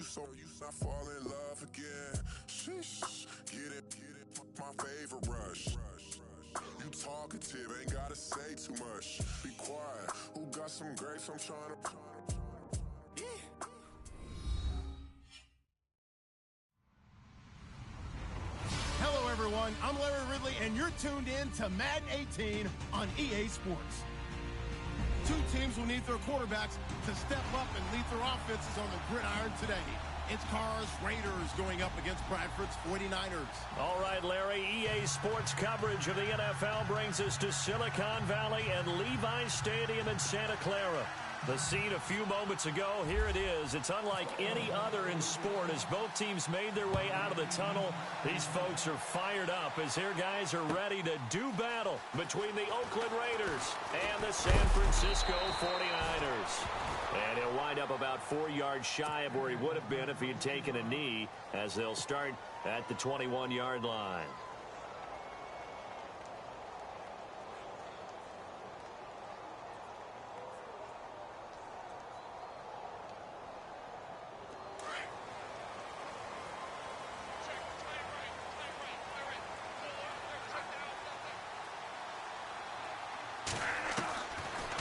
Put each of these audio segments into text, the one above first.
I fall in love again. Sheesh, get it, my favorite rush. You talkative, ain't gotta say too much. Be quiet, who got some grapes? I'm trying to. Hello, everyone. I'm Larry Ridley, and you're tuned in to Madden 18 on EA Sports. Two teams will need their quarterbacks to step up and lead their offenses on the gridiron today. It's Carr's Raiders going up against Bradford's 49ers. All right, Larry, EA Sports coverage of the NFL brings us to Silicon Valley and Levi's Stadium in Santa Clara. The scene a few moments ago, here it is. It's unlike any other in sport as both teams made their way out of the tunnel. These folks are fired up as their guys are ready to do battle between the Oakland Raiders and the San Francisco 49ers. And he'll wind up about 4 yards shy of where he would have been if he had taken a knee as they'll start at the 21-yard line.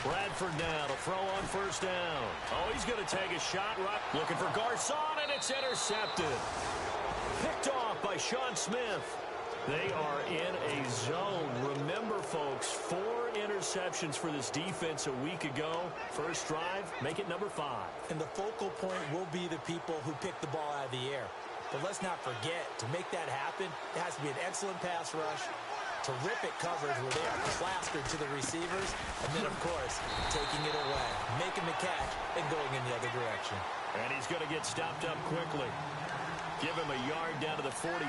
Bradford now to throw on first down. Oh, he's going to take a shot. Right, looking for Garcon, and it's intercepted. Picked off by Sean Smith. They are in a zone. Remember, folks, 4 interceptions for this defense a week ago. First drive, make it number 5. And the focal point will be the people who pick the ball out of the air. But let's not forget, to make that happen, it has to be an excellent pass rush. Terrific coverage where they are plastered to the receivers. And then, of course, taking it away, making the catch, and going in the other direction. And he's going to get stopped up quickly. Give him a yard down to the 43.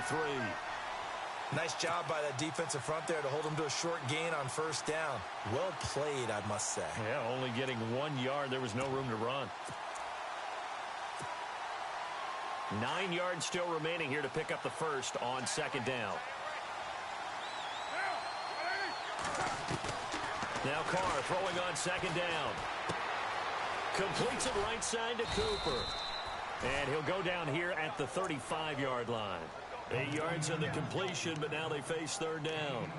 Nice job by that defensive front there to hold him to a short gain on first down. Well played, I must say. Yeah, only getting 1 yard. There was no room to run. 9 yards still remaining here to pick up the first on second down. Now Carr throwing on second down. Completes it right side to Cooper. And he'll go down here at the 35-yard line. 8 yards on the completion, but now they face third down.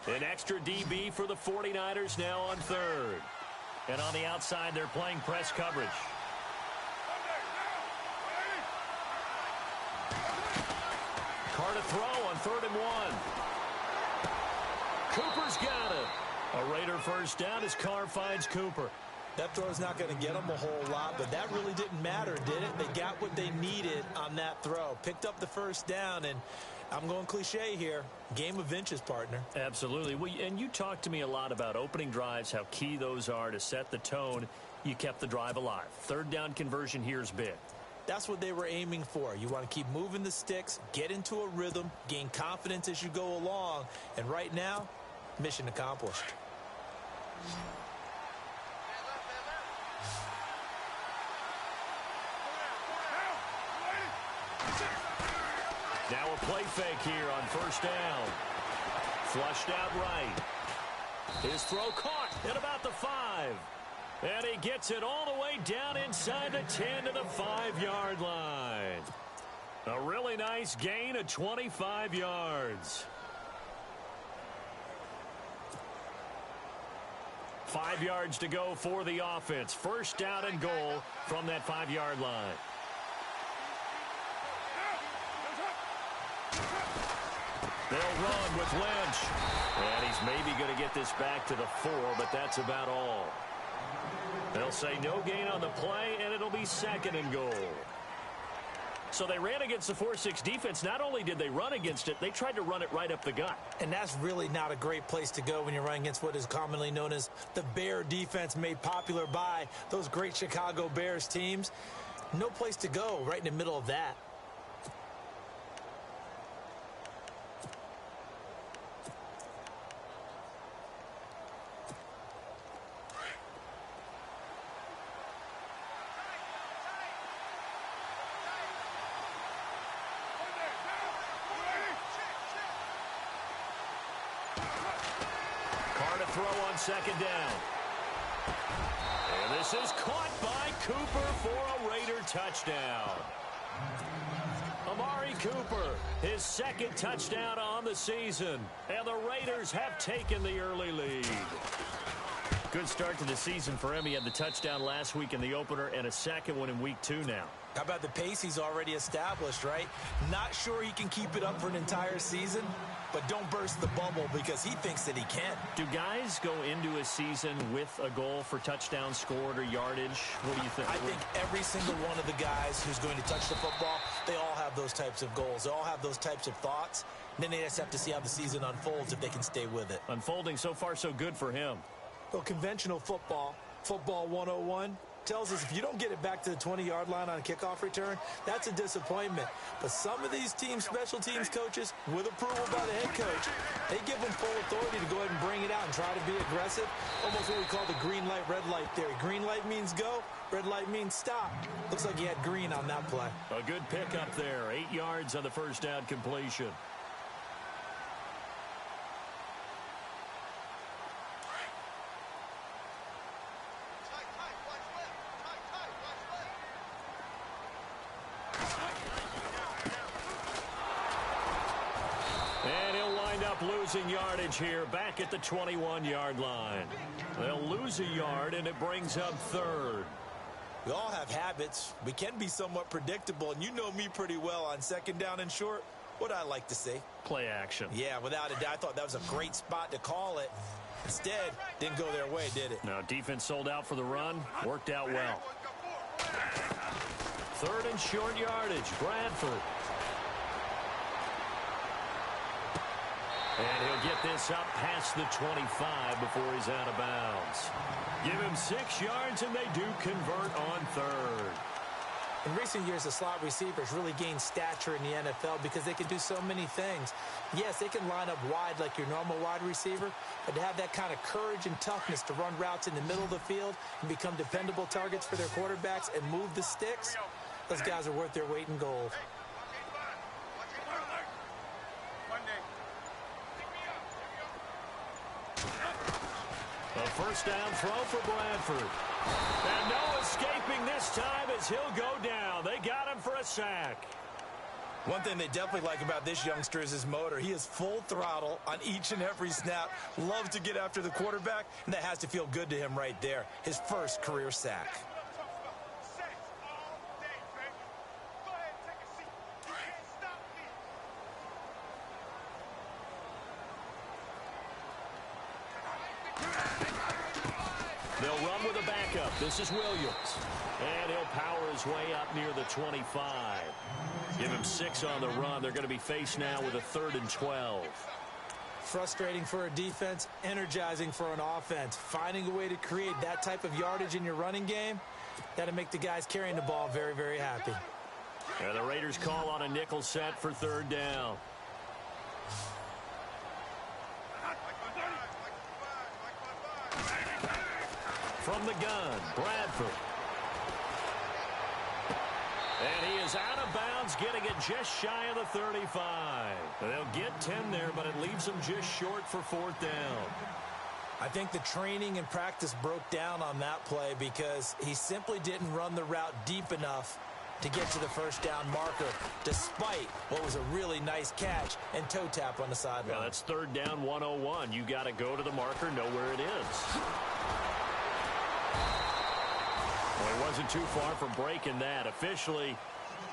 An extra DB for the 49ers now on third. And on the outside, they're playing press coverage. Carr to throw on 3rd and 1. Cooper's got it. A Raider first down as Carr finds Cooper. That throw's not going to get them a whole lot, but that really didn't matter, did it? They got what they needed on that throw. Picked up the first down, and I'm going cliche here. Game of inches, partner. Absolutely. Well, and you talked to me a lot about opening drives, how key those are to set the tone. You kept the drive alive. Third down conversion here is big. That's what they were aiming for. You want to keep moving the sticks, get into a rhythm, gain confidence as you go along. And right now, mission accomplished. Now a play fake here on first down. Flushed out right. His throw caught at about the 5. And he gets it all the way down inside the 10 to the 5-yard line. A really nice gain of 25 yards. 5 yards to go for the offense. First down and goal from that 5-yard line. They'll run with Lynch. And he's maybe going to get this back to the 4, but that's about all. They'll say no gain on the play, and it'll be 2nd and goal. So they ran against the 4-6 defense. Not only did they run against it, they tried to run it right up the gut. And that's really not a great place to go when you're running against what is commonly known as the Bear defense, made popular by those great Chicago Bears teams. No place to go right in the middle of that. throw on second down. And this is caught by Cooper for a Raider touchdown. Amari Cooper, his second touchdown on the season. And the Raiders have taken the early lead. Good start to the season for him. He had the touchdown last week in the opener and a second one in week 2 now. How about the pace he's already established, right? Not sure he can keep it up for an entire season, but don't burst the bubble because he thinks that he can. Do guys go into a season with a goal for touchdowns scored or yardage? What do you think? I think every single one of the guys who's going to touch the football, they all have those types of goals. They all have those types of thoughts. And then they just have to see how the season unfolds if they can stay with it. Unfolding so far so good for him. Well, conventional football 101, tells us if you don't get it back to the 20-yard line on a kickoff return, that's a disappointment. But some of these teams, special teams coaches, with approval by the head coach, they give them full authority to go ahead and bring it out and try to be aggressive. Almost what we call the green light, red light theory. Green light means go, red light means stop. Looks like he had green on that play. A good pickup there. 8 yards on the first down completion. Losing yardage here back at the 21-yard line. They'll lose a yard, and it brings up third. We all have habits. We can be somewhat predictable, and you know me pretty well on second down and short. What I like to see? Play action. Yeah, without a doubt. I thought that was a great spot to call it. Instead, didn't go their way, did it? No, defense sold out for the run. Worked out well. Third and short yardage. Bradford. And he'll get this up past the 25 before he's out of bounds. Give him 6 yards, and they do convert on third. In recent years, the slot receivers really gained stature in the NFL because they can do so many things. Yes, they can line up wide like your normal wide receiver, but to have that kind of courage and toughness to run routes in the middle of the field and become dependable targets for their quarterbacks and move the sticks, those guys are worth their weight in gold. A first down throw for Bradford. And no escaping this time as he'll go down. They got him for a sack. One thing they definitely like about this youngster is his motor. He is full throttle on each and every snap. Loves to get after the quarterback, and that has to feel good to him right there. His first career sack. They'll run with a backup. This is Williams. And he'll power his way up near the 25. Give him 6 on the run. They're going to be faced now with a 3rd and 12. Frustrating for a defense, energizing for an offense. Finding a way to create that type of yardage in your running game, that'll make the guys carrying the ball very, very happy. And the Raiders call on a nickel set for 3rd down. From the gun, Bradford. And he is out of bounds, getting it just shy of the 35. They'll get 10 there, but it leaves them just short for 4th down. I think the training and practice broke down on that play because he simply didn't run the route deep enough to get to the first down marker, despite what was a really nice catch and toe tap on the sideline. Well, that's 3rd down 101. You got to go to the marker, know where it is. Well, he wasn't too far from breaking that. Officially,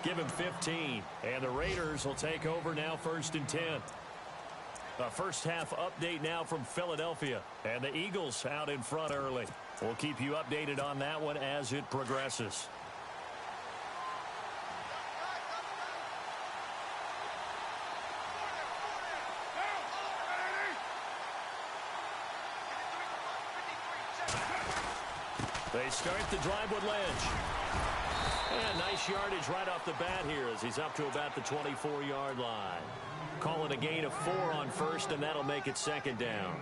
give him 15. And the Raiders will take over now 1st and 10. A first half update now from Philadelphia. And the Eagles out in front early. We'll keep you updated on that one as it progresses. They start the drive with Lynch. And nice yardage right off the bat here as he's up to about the 24-yard line. Call it a gain of 4 on 1st, and that'll make it 2nd down.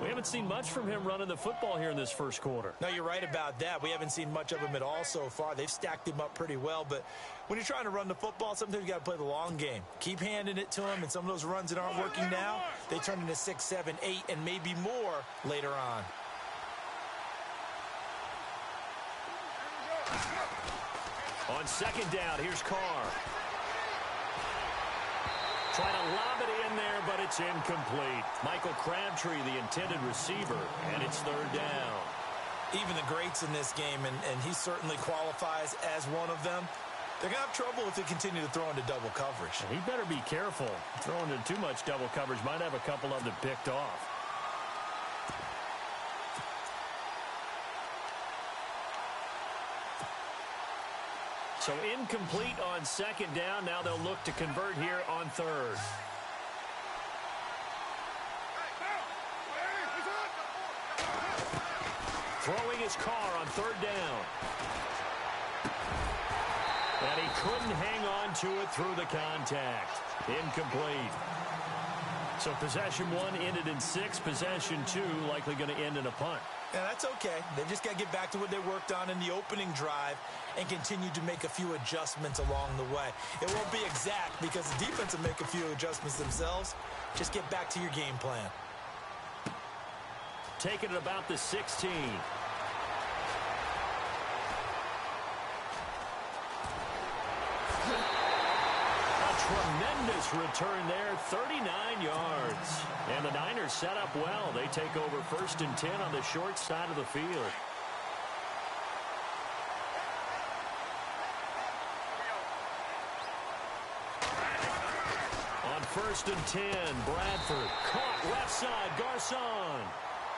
We haven't seen much from him running the football here in this first quarter. No, you're right about that. We haven't seen much of him at all so far. They've stacked him up pretty well, but when you're trying to run the football, sometimes you got to play the long game. Keep handing it to him, and some of those runs that aren't working now, they turn into 6, 7, 8, and maybe more later on. On second down, here's Carr. Trying to lob it in there, but it's incomplete. Michael Crabtree, the intended receiver, and it's third down. Even the greats in this game, and he certainly qualifies as one of them, they're going to have trouble if they continue to throw into double coverage. And he better be careful. Throwing into too much double coverage might have a couple of them picked off. So incomplete on second down. Now they'll look to convert here on third. Throwing his Carr on third down. And he couldn't hang on to it through the contact. Incomplete. So possession 1 ended in 6. Possession 2 likely going to end in a punt. Yeah, that's okay. They just got to get back to what they worked on in the opening drive and continue to make a few adjustments along the way. It won't be exact because the defense will make a few adjustments themselves. Just get back to your game plan. Taking it about the 16. Tremendous return there, 39 yards. And the Niners set up well. They take over 1st and 10 on the short side of the field. On 1st and 10, Bradford caught left side, Garcon.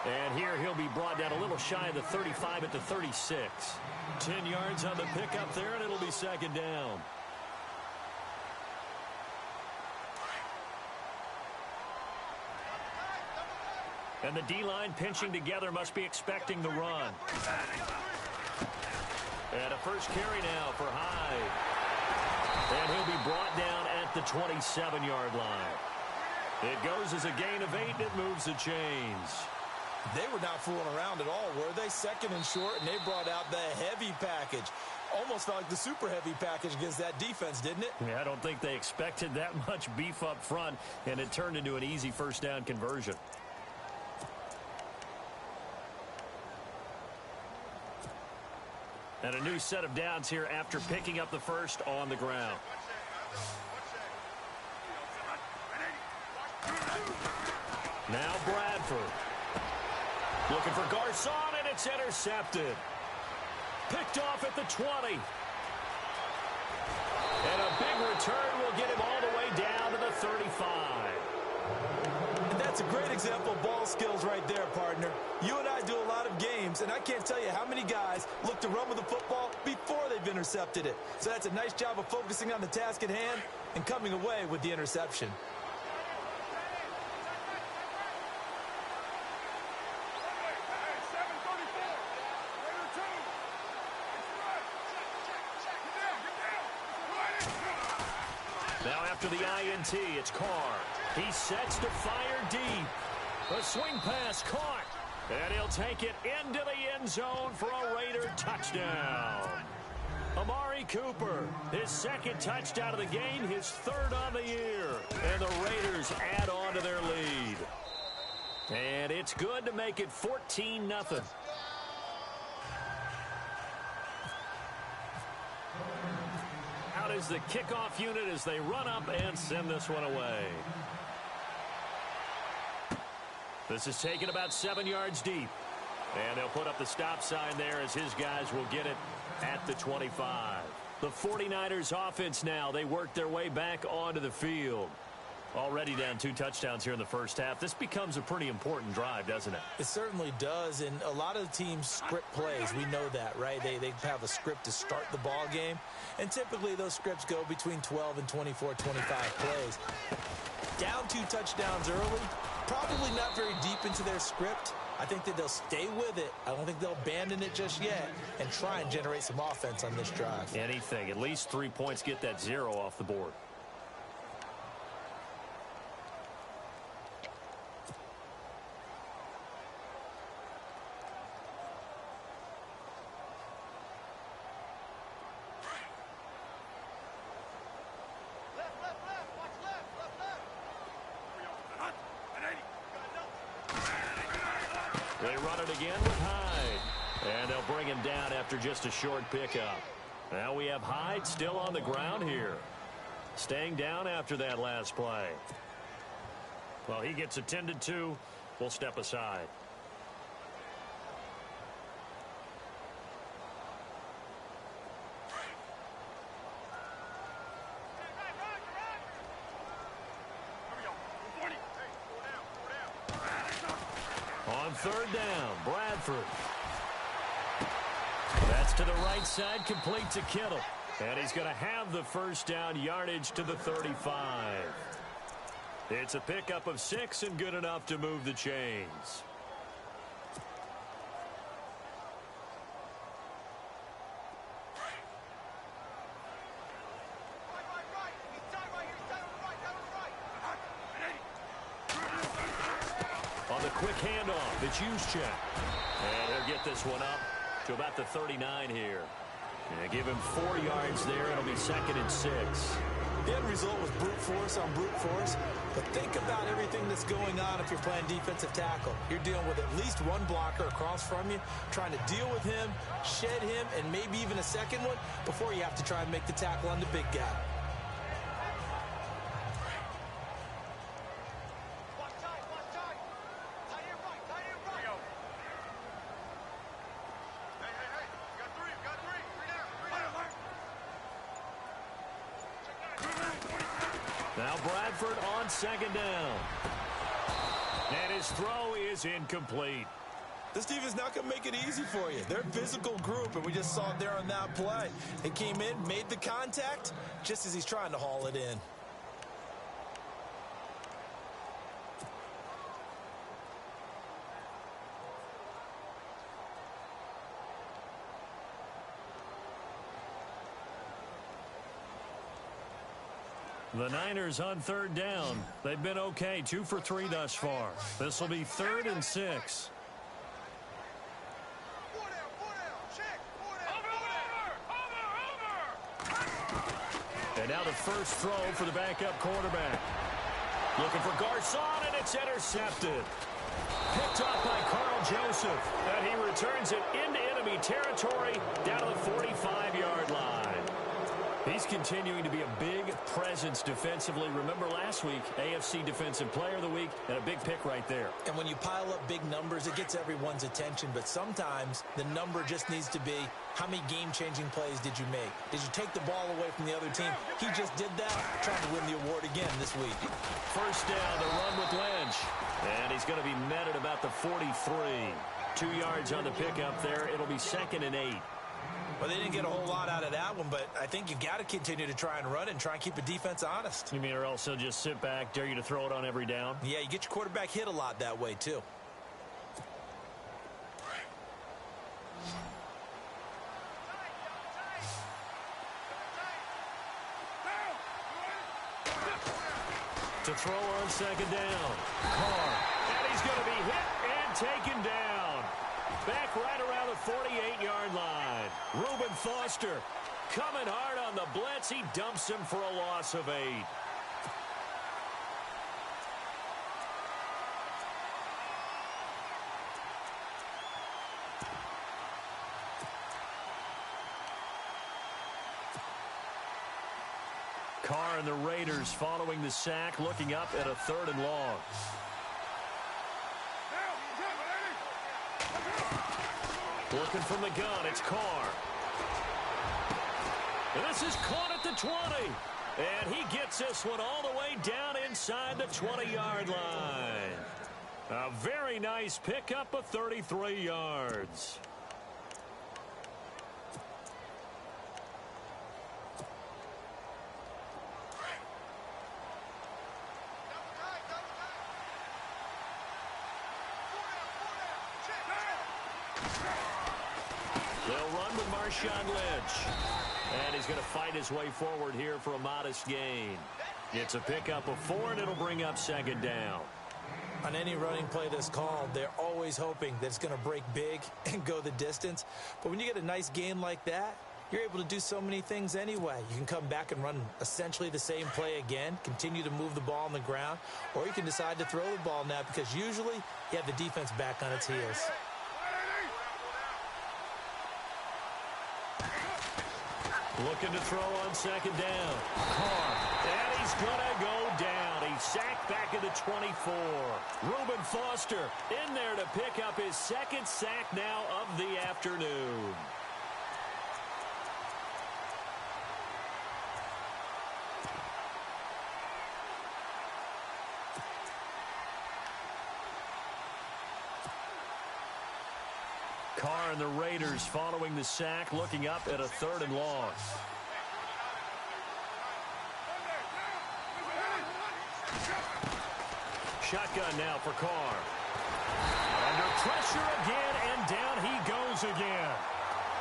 And here he'll be brought down a little shy of the 35 at the 36. 10 yards on the pickup there, and it'll be second down. And the D-line pinching together must be expecting the run. And a first carry now for Hyde. And he'll be brought down at the 27-yard line. It goes as a gain of 8, and it moves the chains. They were not fooling around at all, were they? 2nd and short, and they brought out the heavy package. Almost felt like the super heavy package against that defense, didn't it? Yeah, I don't think they expected that much beef up front, and it turned into an easy first down conversion. And a new set of downs here after picking up the first on the ground. Now Bradford. Looking for Garcon, and it's intercepted. Picked off at the 20. And a big return will get him all the way down to the 35. And that's a great example of ball skills right there, partner. You and I do a lot of games, and I can't tell you how many guys look to run with the football before they've intercepted it. So that's a nice job of focusing on the task at hand and coming away with the interception. Now after the INT, it's Carr. He sets to fire deep. A swing pass caught. And he'll take it into the end zone for a Raider touchdown. Amari Cooper, his 2nd touchdown of the game, his 3rd on the year. And the Raiders add on to their lead. And it's good to make it 14-0. Out is the kickoff unit as they run up and send this one away. This is taken about 7 yards deep. And they'll put up the stop sign there as his guys will get it at the 25. The 49ers offense now, they work their way back onto the field. Already down 2 touchdowns here in the first half. This becomes a pretty important drive, doesn't it? It certainly does, and a lot of the teams script plays. We know that, right? They have a script to start the ball game, and typically those scripts go between 12 and 24, 25 plays. Down 2 touchdowns early, probably not very deep into their script. I think that they'll stay with it. I don't think they'll abandon it just yet and try and generate some offense on this drive. Anything. At least 3 points, get that 0 off the board. They run it again with Hyde. And they'll bring him down after just a short pickup. Now we have Hyde still on the ground here. Staying down after that last play. Well, he gets attended to. We'll step aside. On third down, Bradford. That's to the right side, complete to Kittle. And he's going to have the first down yardage to the 35. It's a pickup of 6 and good enough to move the chains. On the quick handoff, it's Juszczyk. And he'll get this one up to about the 39 here. And give him 4 yards there. It'll be 2nd and 6. The end result was brute force on brute force. But think about everything that's going on if you're playing defensive tackle. You're dealing with at least one blocker across from you, trying to deal with him, shed him, and maybe even a second one before you have to try and make the tackle on the big guy. Now Bradford on 2nd down. And his throw is incomplete. This defense not going to make it easy for you. They're a physical group, and we just saw it there on that play. They came in, made the contact, just as he's trying to haul it in. The Niners on 3rd down. They've been okay, 2 for 3 thus far. This will be 3rd and 6. And now the first throw for the backup quarterback. Looking for Garcon, and it's intercepted. Picked off by Carl Joseph. And he returns it into enemy territory down to the 45-yard line. He's continuing to be a big presence defensively. Remember last week, AFC Defensive Player of the Week, and a big pick right there. And when you pile up big numbers, it gets everyone's attention. But sometimes the number just needs to be, how many game-changing plays did you make? Did you take the ball away from the other team? He just did that, trying to win the award again this week. First down, the run with Lynch. And he's going to be met at about the 43. 2 yards on the pickup there. It'll be 2nd and 8. Well, they didn't get a whole lot out of that one, but I think you've got to continue to try and run and try and keep the defense honest. You mean, or else he'll just sit back, dare you to throw it on every down? Yeah, you get your quarterback hit a lot that way, too. To throw on 2nd down. Carr. And he's going to be hit and taken down. Back right around the 48-yard line. Reuben Foster coming hard on the blitz. He dumps him for a loss of 8. Carr and the Raiders following the sack, looking up at a 3rd and long. Looking from the gun, it's Carr. And this is caught at the 20. And he gets this one all the way down inside the 20-yard line. A very nice pickup of 33 yards. They'll run with Marshawn Lynch. And he's going to fight his way forward here for a modest gain. It's a pickup of 4, and it'll bring up 2nd down. On any running play that's called, they're always hoping that it's going to break big and go the distance. But when you get a nice gain like that, you're able to do so many things anyway. You can come back and run essentially the same play again, continue to move the ball on the ground, or you can decide to throw the ball now because usually you have the defense back on its heels. Looking to throw on second down. Carr, and he's going to go down. He's sacked back at the 24. Reuben Foster in there to pick up his second sack now of the afternoon. Carr and the Raiders following the sack, looking up at a 3rd and long. Shotgun now for Carr. Under pressure again, and down he goes again.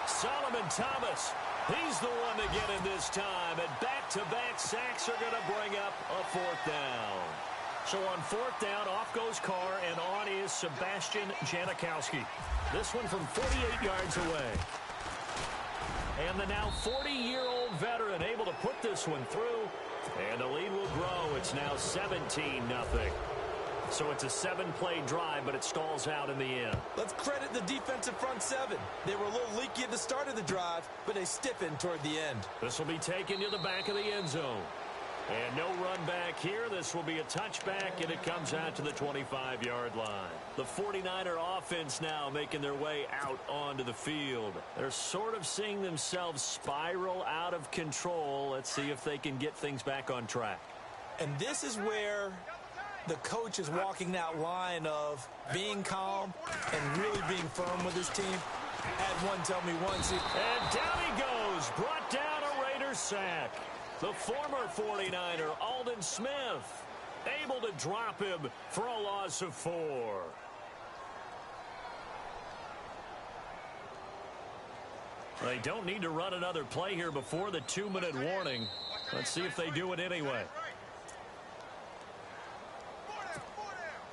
Solomon Thomas, he's the one to get him this time, and back-to-back sacks are going to bring up a 4th down. So on 4th down, off goes Carr, and on is Sebastian Janikowski. This one from 48 yards away. And the now 40-year-old veteran able to put this one through, and the lead will grow. It's now 17-0. So it's a 7-play drive, but it stalls out in the end. Let's credit the defensive front 7. They were a little leaky at the start of the drive, but they stiffened toward the end. This will be taken to the back of the end zone. And no run back here. This will be a touchback, and it comes out to the 25-yard line. The 49er offense now making their way out onto the field. They're sort of seeing themselves spiral out of control. Let's see if they can get things back on track. And this is where the coach is walking that line of being calm and really being firm with his team. Had one tell me once. And down he goes. Brought down a Raiders sack. The former 49er, Aldon Smith, able to drop him for a loss of 4. They don't need to run another play here before the 2-minute warning. Let's see if they do it anyway.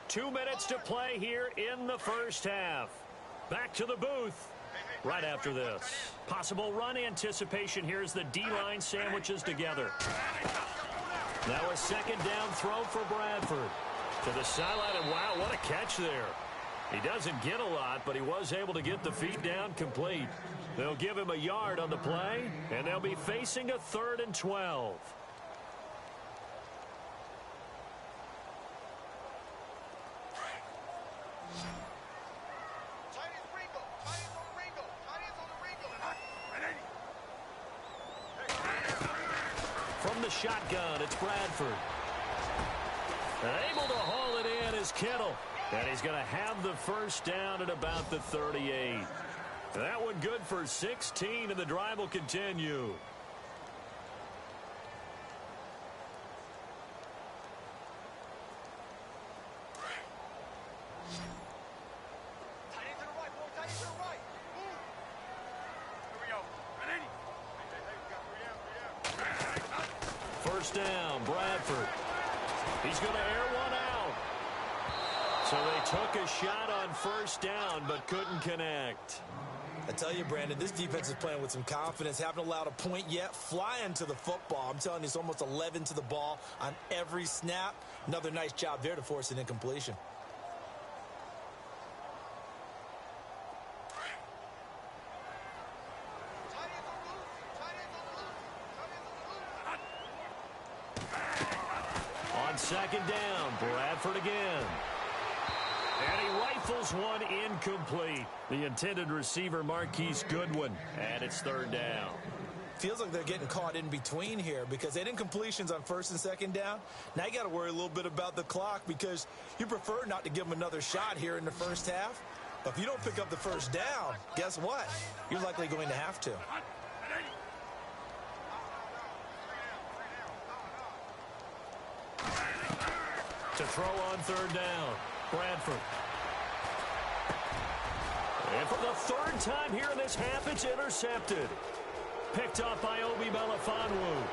2 minutes to play here in the first half. Back to the booth right after this. Possible run anticipation here as the D-line sandwiches together. Now a second down throw for Bradford. To the sideline, and wow, what a catch there. He doesn't get a lot, but he was able to get the feet down complete. They'll give him a yard on the play, and they'll be facing a 3rd and 12. From the shotgun, it's Bradford. Able to haul it in is Kittle. And he's going to have the first down at about the 38. That one good for 16, and the drive will continue. First down, Bradford. He's going to air one out. So they took a shot on first down, but couldn't connect. I tell you, Brandon, this defense is playing with some confidence. Haven't allowed a point yet. Flying to the football. I'm telling you, it's almost 11 to the ball on every snap. Another nice job there to force an incompletion. On second down, Bradford again. And he rifles one incomplete. The intended receiver, Marquise Goodwin. And it's 3rd down. Feels like they're getting caught in between here because they didn't incompletions on 1st and 2nd down. Now you got to worry a little bit about the clock because you prefer not to give them another shot here in the first half. But if you don't pick up the first down, guess what? You're likely going to have to. To throw on 3rd down, Bradford. And for the 3rd time here in this half, it's intercepted. Picked up by Obi Melifonwu.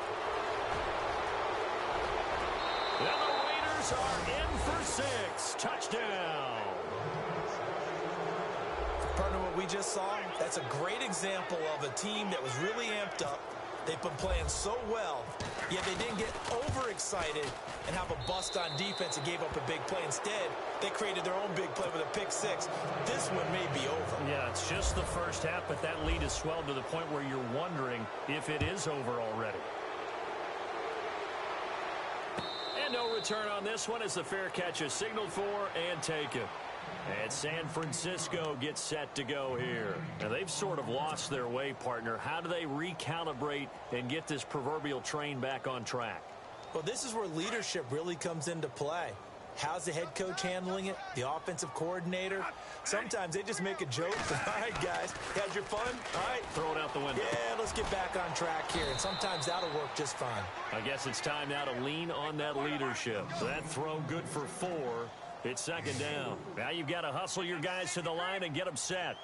And the Raiders are in for 6. Touchdown. Partner, what we just saw, that's a great example of a team that was really amped up. They've been playing so well, yet they didn't get overexcited and have a bust on defense and gave up a big play. Instead, they created their own big play with a pick six. This one may be over. Yeah, it's just the first half, but that lead has swelled to the point where you're wondering if it is over already. And no return on this one as the fair catch is signaled for and taken. And San Francisco gets set to go here. Now, they've sort of lost their way, partner. How do they recalibrate and get this proverbial train back on track? Well, this is where leadership really comes into play. How's the head coach handling it? The offensive coordinator? Sometimes they just make a joke. All right, guys, had your fun? All right. Throw it out the window. Yeah, let's get back on track here. And sometimes that'll work just fine. I guess it's time now to lean on that leadership. That throw good for 4. It's second down. Now you've got to hustle your guys to the line and get them set.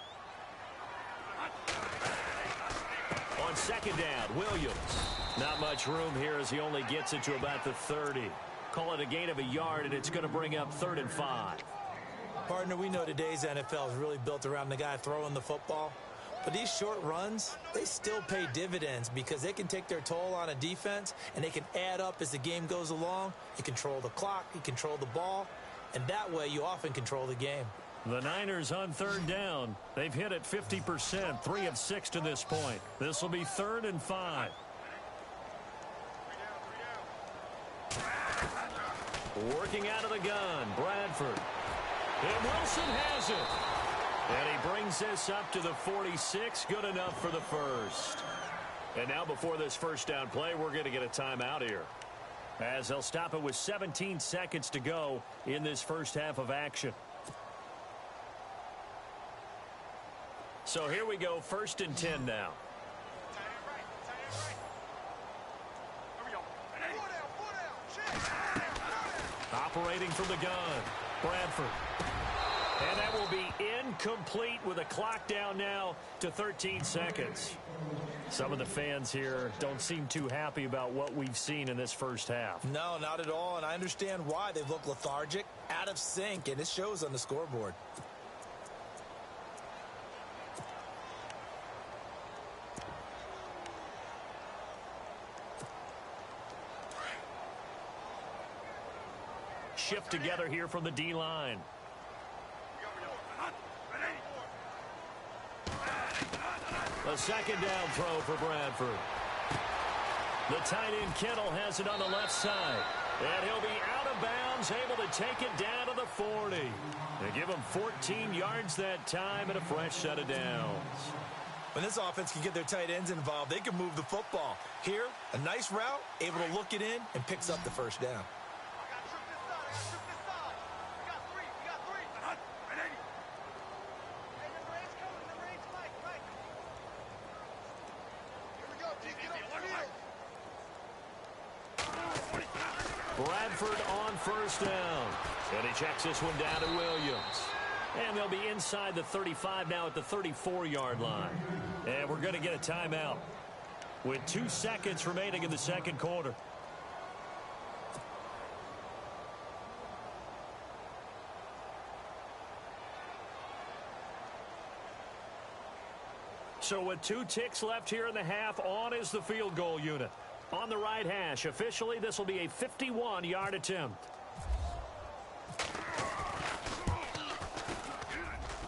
On second down, Williams. Not much room here as he only gets it to about the 30. Call it a gain of a yard, and it's going to bring up 3rd and 5. Partner, we know today's NFL is really built around the guy throwing the football. But these short runs, they still pay dividends because they can take their toll on a defense, and they can add up as the game goes along. You control the clock, you control the ball. And that way, you often control the game. The Niners on 3rd down. They've hit it 50%, 3 of 6 to this point. This will be 3rd and 5. Working out of the gun, Bradford. And Wilson has it. And he brings this up to the 46. Good enough for the first. And now before this first down play, we're going to get a timeout here, as they'll stop it with 17 seconds to go in this first half of action. So here we go, 1st and 10 now. Operating from the gun, Bradford. And that will be incomplete with a clock down now to 13 seconds. Some of the fans here don't seem too happy about what we've seen in this first half. No, not at all, and I understand why. They've looked lethargic, out of sync, and it shows on the scoreboard. Shift together here from the D-line. A second down throw for Bradford. The tight end Kittle has it on the left side. And he'll be out of bounds, able to take it down to the 40. They give him 14 yards that time and a fresh set of downs. When this offense can get their tight ends involved, they can move the football. Here, a nice route, able to look it in, and picks up the first down. Bradford on 1st down. And he checks this one down to Williams. And they'll be inside the 35 now at the 34-yard line. And we're going to get a timeout with 2 seconds remaining in the second quarter. So with 2 ticks left here in the half, on is the field goal unit. On the right hash, officially, this will be a 51-yard attempt.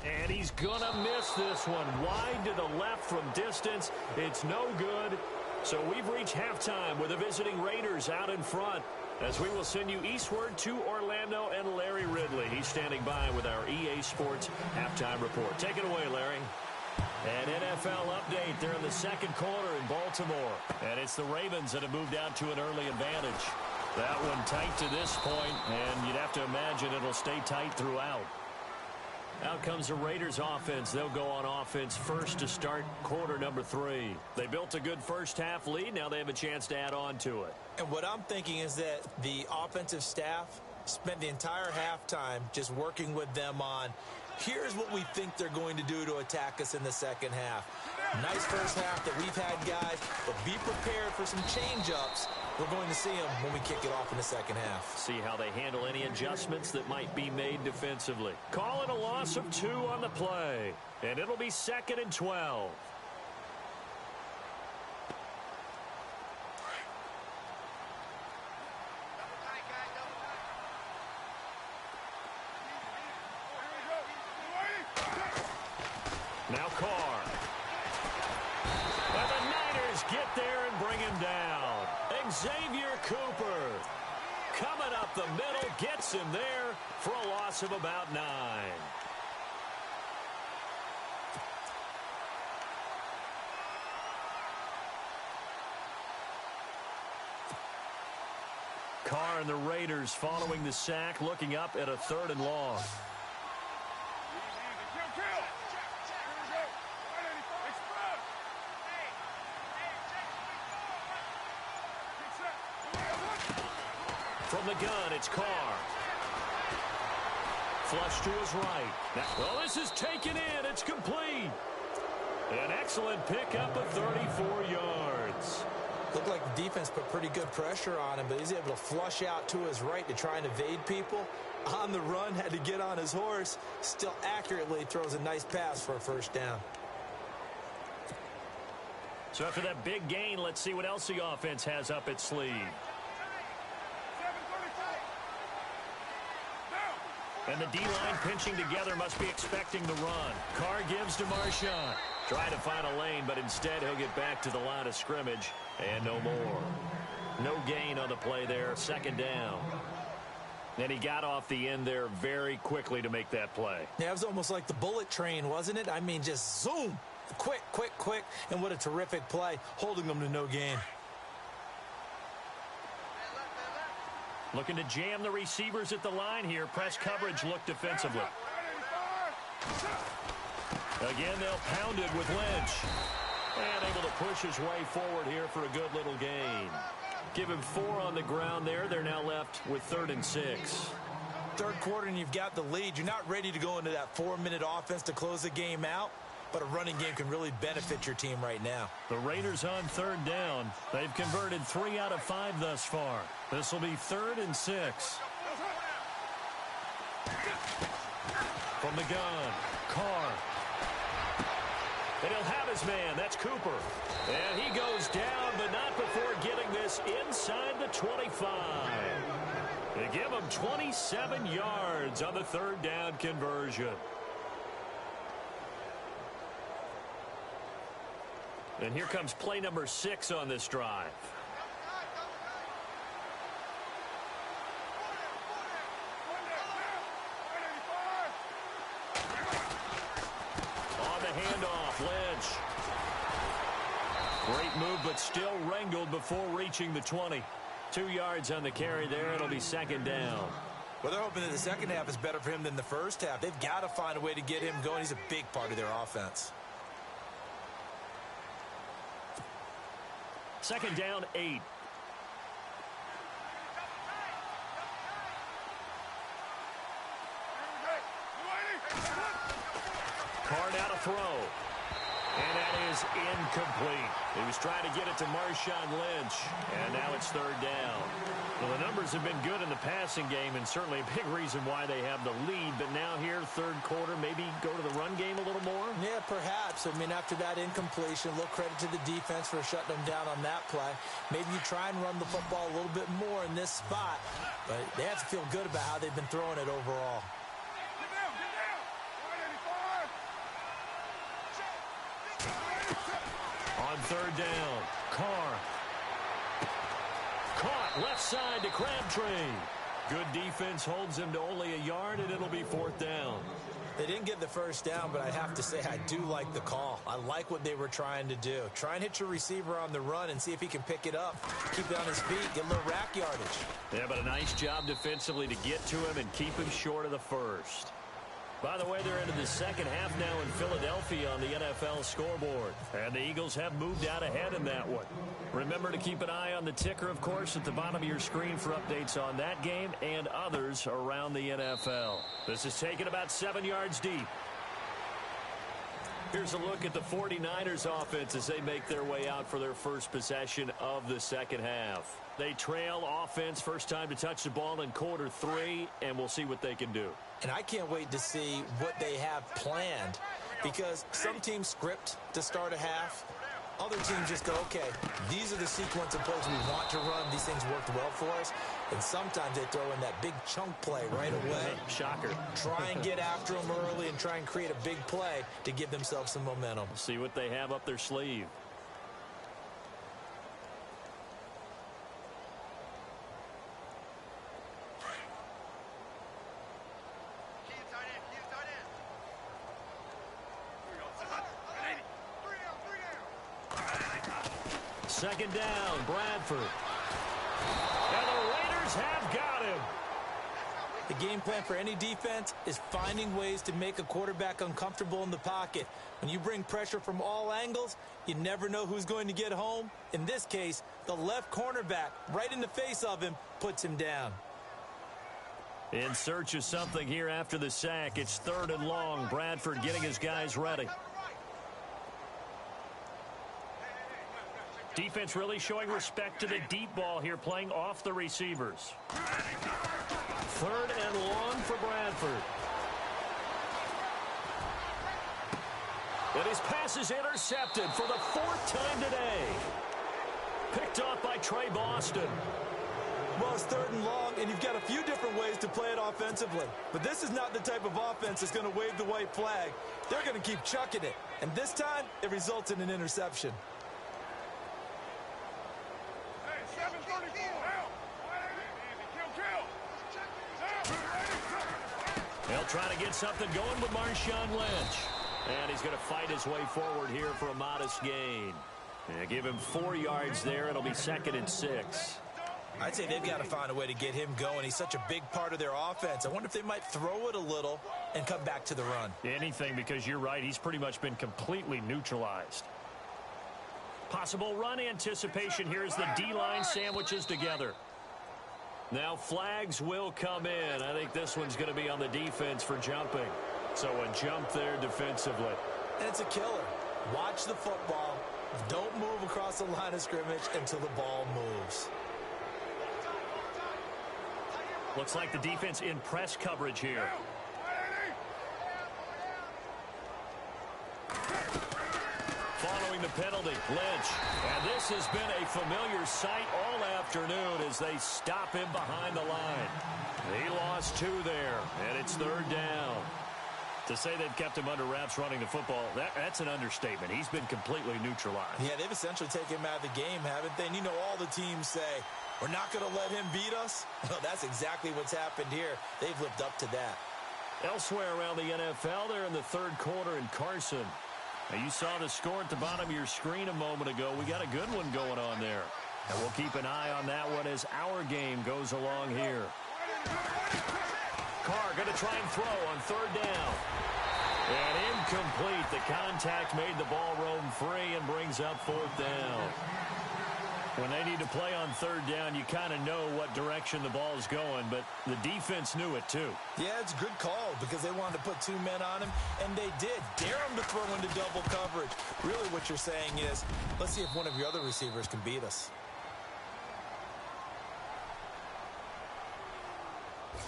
And he's going to miss this one. Wide to the left from distance. It's no good. So we've reached halftime with the visiting Raiders out in front, as we will send you eastward to Orlando and Larry Ridley. He's standing by with our EA Sports halftime report. Take it away, Larry. An NFL update. They're in the second quarter in Baltimore. And it's the Ravens that have moved out to an early advantage. That one tight to this point, and you'd have to imagine it'll stay tight throughout. Out comes the Raiders offense. They'll go on offense first to start quarter number 3. They built a good first half lead. Now they have a chance to add on to it. And what I'm thinking is that the offensive staff spent the entire halftime just working with them on, here's what we think they're going to do to attack us in the second half. Nice first half that we've had, guys, but be prepared for some change-ups We're going to see him when we kick it off in the second half. See how they handle any adjustments that might be made defensively. Call it a loss of 2 on the play. And it'll be 2nd and 12. Now Carr. And the Niners get there and bring him down. Xavier Cooper coming up the middle, gets him there for a loss of about 9. Carr and the Raiders following the sack, looking up at a 3rd and long. From the gun, it's Carr. Flush to his right. Well, this is taken in. It's complete. An excellent pickup of 34 yards. Looked like the defense put pretty good pressure on him, but he's able to flush out to his right to try and evade people. On the run, had to get on his horse. Still accurately throws a nice pass for a 1st down. So after that big gain, let's see what else the offense has up its sleeve. And the D-line pinching together must be expecting the run. Carr gives to Marshawn. Trying to find a lane, but instead he'll get back to the line of scrimmage. And no more. No gain on the play there. 2nd down. And he got off the end there very quickly to make that play. Yeah, it was almost like the bullet train, wasn't it? I mean, just zoom. Quick, quick, quick. And what a terrific play, holding them to no gain. Looking to jam the receivers at the line here. Press coverage look defensively. Again, they'll pound it with Lynch. And able to push his way forward here for a good little gain. Give him 4 on the ground there. They're now left with 3rd and 6. 3rd quarter and you've got the lead. You're not ready to go into that 4-minute offense to close the game out. But a running game can really benefit your team right now. The Raiders on 3rd down. They've converted 3 out of 5 thus far. This will be 3rd and 6. From the gun, Carr. And he'll have his man. That's Cooper. And he goes down, but not before getting this inside the 25. They give him 27 yards on the 3rd down conversion. And here comes play number 6 on this drive. On the handoff, Lynch. Great move, but still wrangled before reaching the 20. 2 yards on the carry there. It'll be 2nd down. Well, they're hoping that the second half is better for him than the first half. They've got to find a way to get him going. He's a big part of their offense. 2nd down, 8. Carr now to throw. And that is incomplete. He was trying to get it to Marshawn Lynch. And now it's 3rd down. Well, the numbers have been good in the passing game, and certainly a big reason why they have the lead. But now here, 3rd quarter, maybe go to the run game a little more? Yeah, perhaps. I mean, after that incompletion, a little credit to the defense for shutting them down on that play. Maybe you try and run the football a little bit more in this spot. But they have to feel good about how they've been throwing it overall. On 3rd down, Carr. Caught left side to Crabtree. Good defense holds him to only a yard, and it'll be 4th down. They didn't get the 1st down, but I have to say I do like the call. I like what they were trying to do. Try and hit your receiver on the run and see if he can pick it up. Keep it on his feet, get a little rack yardage. Yeah, but a nice job defensively to get to him and keep him short of the 1st. By the way, they're into the second half now in Philadelphia on the NFL scoreboard. And the Eagles have moved out ahead in that one. Remember to keep an eye on the ticker, of course, at the bottom of your screen for updates on that game and others around the NFL. This is taken about 7 yards deep. Here's a look at the 49ers offense as they make their way out for their first possession of the second half. They trail offense first time to touch the ball in quarter 3, and we'll see what they can do. And I can't wait to see what they have planned, because some teams script to start a half. Other teams just go, okay, these are the sequence of plays we want to run. These things worked well for us. And sometimes they throw in that big chunk play right away. Shocker. Try and get after them early and try and create a big play to give themselves some momentum. See what they have up their sleeve. Second down, Bradford. And the Raiders have got him. The game plan for any defense is finding ways to make a quarterback uncomfortable in the pocket. When you bring pressure from all angles, you never know who's going to get home. In this case, the left cornerback, right in the face of him, puts him down. In search of something here after the sack. It's 3rd and long. Bradford getting his guys ready. Defense really showing respect to the deep ball here, playing off the receivers. 3rd and long for Bradford. And his pass is intercepted for the 4th time today. Picked off by Trey Boston. Well, it's 3rd and long, and you've got a few different ways to play it offensively. But this is not the type of offense that's going to wave the white flag. They're going to keep chucking it. And this time, it results in an interception. They'll try to get something going with Marshawn Lynch. And he's going to fight his way forward here for a modest gain. And give him 4 yards there. It'll be 2nd and 6. I'd say they've got to find a way to get him going. He's such a big part of their offense. I wonder if they might throw it a little and come back to the run. Anything, because you're right. He's pretty much been completely neutralized. Possible run anticipation here as the D-line sandwiches together. Now flags will come in. I think this one's going to be on the defense for jumping. So a jump there defensively. And it's a killer. Watch the football. Don't move across the line of scrimmage until the ball moves. Looks like the defense in press coverage here. Following the penalty, Lynch. And this has been a familiar sight all afternoon as they stop him behind the line. He lost 2 there, and it's 3rd down. To say they've kept him under wraps running the football, that's an understatement. He's been completely neutralized. Yeah, they've essentially taken him out of the game, haven't they? And you know all the teams say, we're not going to let him beat us. Well, that's exactly what's happened here. They've lived up to that. Elsewhere around the NFL, they're in the 3rd quarter in Carson. Now, you saw the score at the bottom of your screen a moment ago. We got a good one going on there. And we'll keep an eye on that one as our game goes along here. Carr going to try and throw on 3rd down. And incomplete. The contact made the ball roam free and brings up 4th down. When they need to play on 3rd down, you kind of know what direction the ball is going, but the defense knew it too. Yeah, it's a good call because they wanted to put 2 men on him, and they did. Dare him to throw into double coverage. Really what you're saying is, let's see if one of your other receivers can beat us.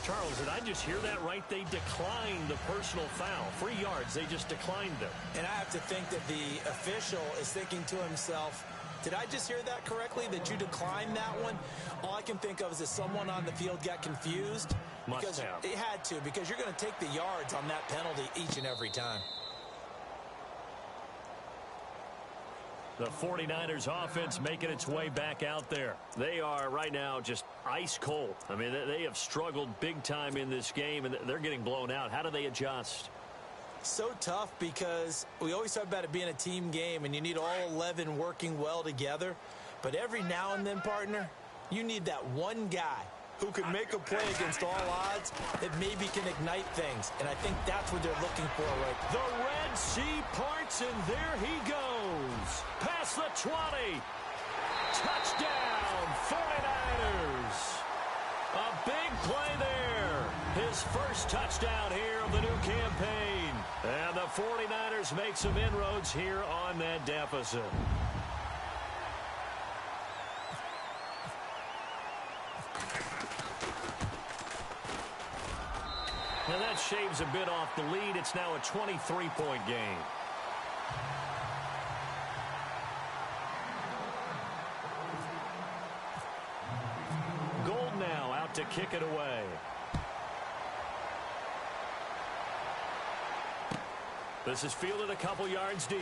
Charles, did I just hear that right? They declined the personal foul. 3 yards, they just declined them. And I have to think that the official is thinking to himself, did I just hear that correctly, that you declined that one? All I can think of is that someone on the field got confused. Must have. It had to, because you're going to take the yards on that penalty each and every time. The 49ers offense making its way back out there. They are right now just ice cold. I mean, they have struggled big time in this game, and they're getting blown out. How do they adjust? So tough because we always talk about it being a team game, and you need all 11 working well together. But every now and then, partner, you need that one guy who can make a play against all odds that maybe can ignite things. And I think that's what they're looking for right now. The Red Sea parts, and there he goes. Past the 20. Touchdown, 49ers. A big play there. His first touchdown here of the new campaign. And the 49ers make some inroads here on that deficit. Now that shaves a bit off the lead. It's now a 23-point game. Gold now out to kick it away. This is fielded a couple yards deep.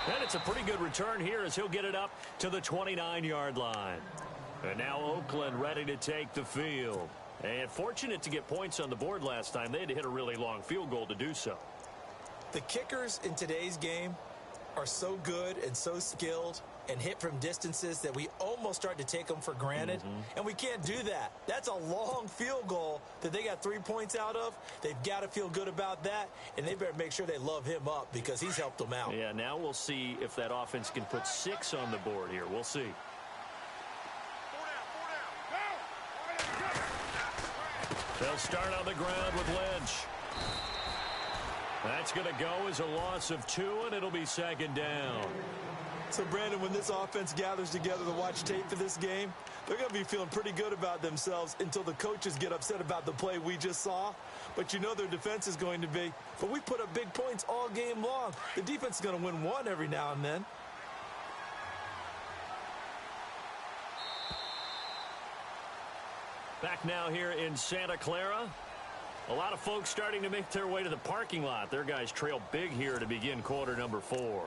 And it's a pretty good return here as he'll get it up to the 29-yard line. And now Oakland ready to take the field. And fortunate to get points on the board last time. They had to hit a really long field goal to do so. The kickers in today's game are so good and so skilled and hit from distances that we almost start to take them for granted. And we can't do that. That's a long field goal that they got 3 points out of. They've got to feel good about that, and they better make sure they love him up because he's helped them out. Yeah, now we'll see if that offense can put 6 on the board here. We'll see. They'll start on the ground with Lynch. That's going to go as a loss of 2, and it'll be second down. So, Brandon, when this offense gathers together to watch tape for this game, they're going to be feeling pretty good about themselves until the coaches get upset about the play we just saw. But you know their defense is going to be. But we put up big points all game long. The defense is going to win one every now and then. Back now here in Santa Clara. A lot of folks starting to make their way to the parking lot. Their guys trail big here to begin quarter number 4.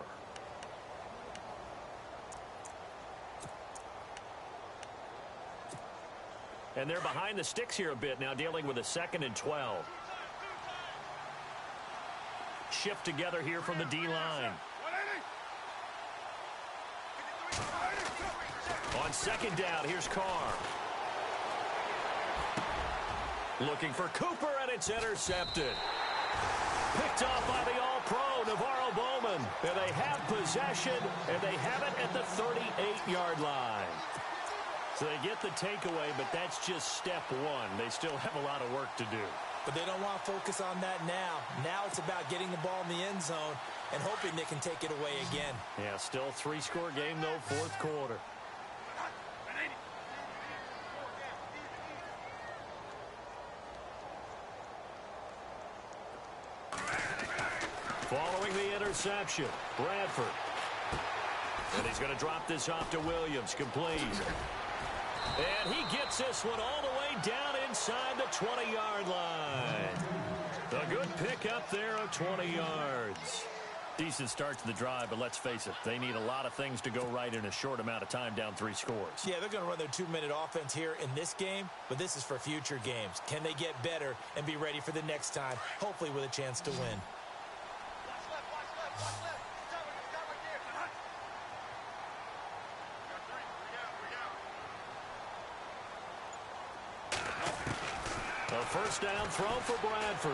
And they're behind the sticks here a bit now, dealing with a 2nd and 12. Shift together here from the D-line. On second down, here's Carr. Looking for Cooper, and it's intercepted. Picked off by the All-Pro, Navarro Bowman. And they have possession, and they have it at the 38-yard line. So they get the takeaway, but that's just step 1. They still have a lot of work to do. But they don't want to focus on that now. Now it's about getting the ball in the end zone and hoping they can take it away again. Yeah, still a 3-score game, though, 4th quarter. Following the interception, Bradford. And he's going to drop this off to Williams, complete. And he gets this one all the way down inside the 20-yard line. A good pick up there of 20 yards. Decent start to the drive, but let's face it, they need a lot of things to go right in a short amount of time, down 3 scores. Yeah, they're going to run their 2-minute offense here in this game, but this is for future games. Can they get better and be ready for the next time, hopefully with a chance to win? A first down throw for Bradford.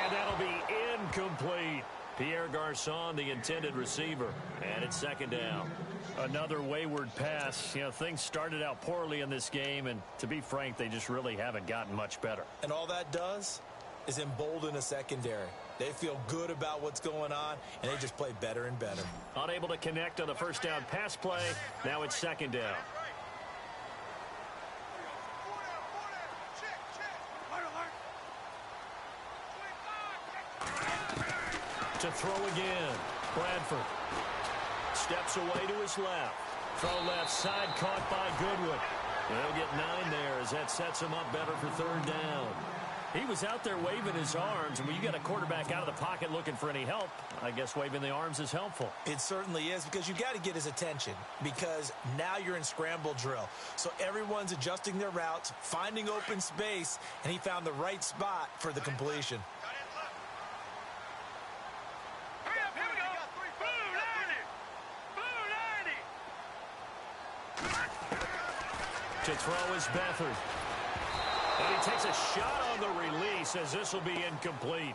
And that'll be incomplete. Pierre Garçon, the intended receiver. And it's second down. Another wayward pass. You know, things started out poorly in this game, and to be frank, they just really haven't gotten much better. And all that does is embolden a secondary. They feel good about what's going on, and they just play better and better. Unable to connect on the first down pass play. Now it's second down. To throw again. Bradford steps away to his left. Throw left side, caught by Goodwin. They'll get 9 there as that sets him up better for third down. He was out there waving his arms, and when you got a quarterback out of the pocket looking for any help, I guess waving the arms is helpful. It certainly is, because you got to get his attention, because now you're in scramble drill. So everyone's adjusting their routes, finding open space, and he found the right spot for the completion. To throw is Beathard. And he takes a shot on the release as this will be incomplete.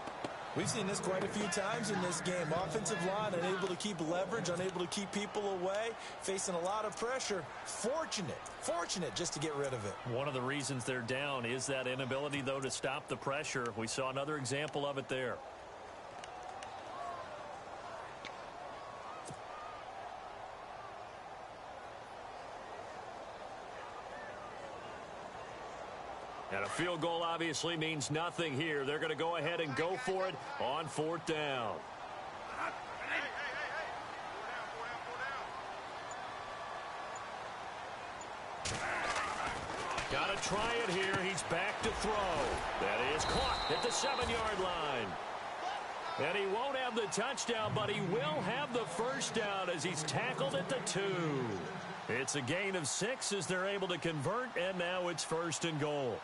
We've seen this quite a few times in this game. Offensive line unable to keep leverage, unable to keep people away, facing a lot of pressure. Fortunate just to get rid of it. One of the reasons they're down is that inability, though, to stop the pressure. We saw another example of it there. And a field goal obviously means nothing here. They're going to go ahead and go for it on 4th down. Got to try it here. He's back to throw. That is caught at the 7-yard line. And he won't have the touchdown, but he will have the first down as he's tackled at the 2. It's a gain of 6 as they're able to convert, and now it's 1st and goal.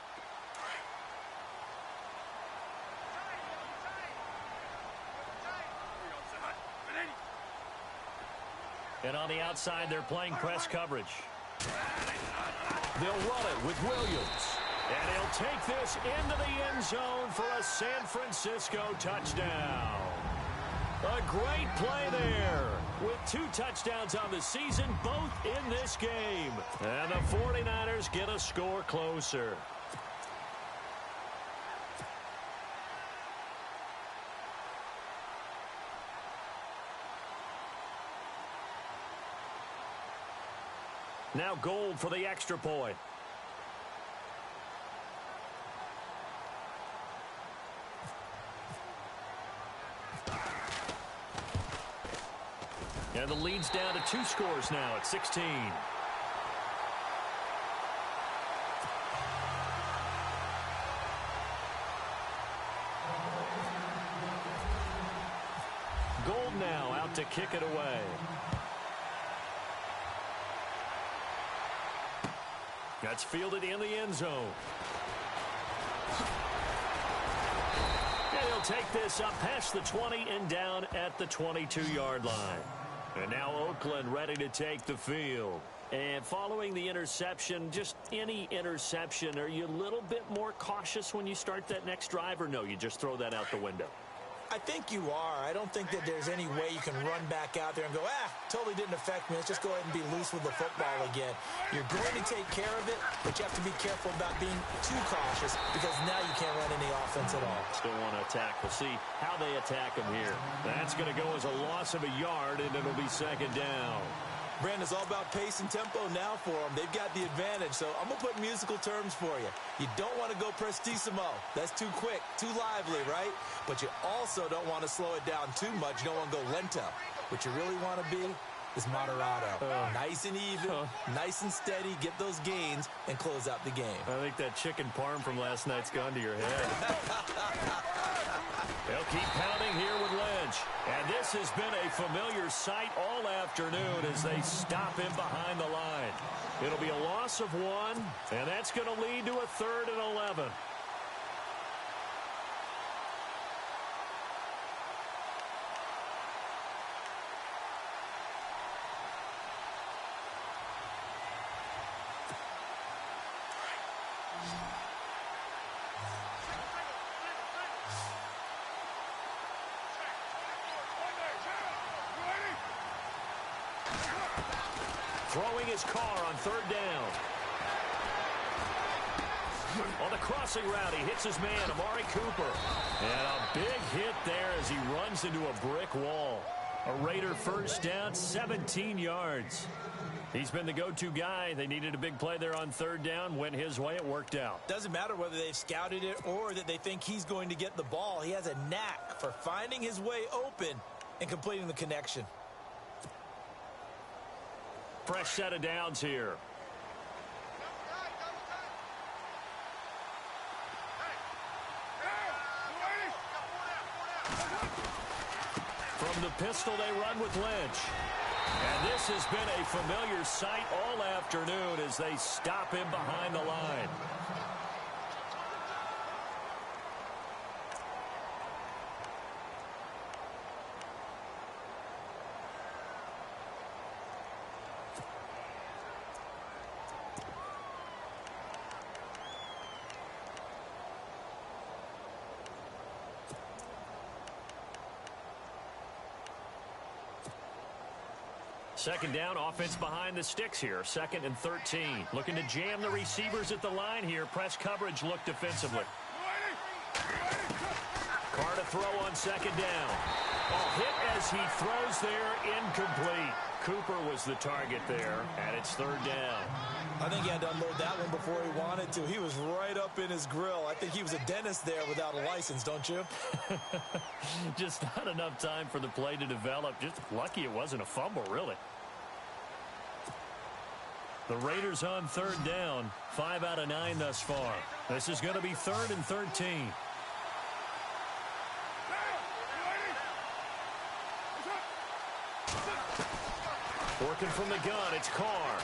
And on the outside, they're playing press coverage. They'll run it with Williams. And he'll take this into the end zone for a San Francisco touchdown. A great play there with 2 touchdowns on the season, both in this game. And the 49ers get a score closer. Now Gold for the extra point. And the lead's down to 2 scores now at 16. Gold now out to kick it away. That's fielded in the end zone. And he'll take this up past the 20 and down at the 22-yard line. And now Oakland ready to take the field. And following the interception, just any interception, are you a little bit more cautious when you start that next drive, or no, you just throw that out the window? I think you are. I don't think that there's any way you can run back out there and go, totally didn't affect me. Let's just go ahead and be loose with the football again. You're going to take care of it, but you have to be careful about being too cautious because now you can't run any offense at all. Still want to attack. We'll see how they attack him here. That's going to go as a loss of a yard, and it'll be 2nd down. Brandon, it's all about pace and tempo now for them. They've got the advantage, so I'm going to put musical terms for you. You don't want to go prestissimo. That's too quick, too lively, right? But you also don't want to slow it down too much. You don't want to go lento. What you really want to be is moderato. Nice and even, nice and steady, get those gains, and close out the game. I think that chicken parm from last night's gone to your head. They'll keep pounding here with Lynch. And this has been a familiar sight all afternoon as they stop him behind the line. It'll be a loss of 1, and that's going to lead to a 3rd and 11. Throwing his car on 3rd down. On the crossing route, he hits his man, Amari Cooper. And a big hit there as he runs into a brick wall. A Raider first down, 17 yards. He's been the go-to guy. They needed a big play there on 3rd down. Went his way. It worked out. Doesn't matter whether they've scouted it or that they think he's going to get the ball. He has a knack for finding his way open and completing the connection. Fresh set of downs here. From the pistol, they run with Lynch. And this has been a familiar sight all afternoon as they stop him behind the line. Second down, offense behind the sticks here. 2nd and 13. Looking to jam the receivers at the line here. Press coverage look defensively. Carr to throw on 2nd down. Oh, hit as he throws there, incomplete. Cooper was the target there, and it's 3rd down. I think he had to unload that one before he wanted to. He was right up in his grill. I think he was a dentist there without a license, don't you? Just not enough time for the play to develop. Just lucky it wasn't a fumble, really. The Raiders on 3rd down. 5 out of 9 thus far. This is going to be 3rd and 13. Working from the gun, it's Carr.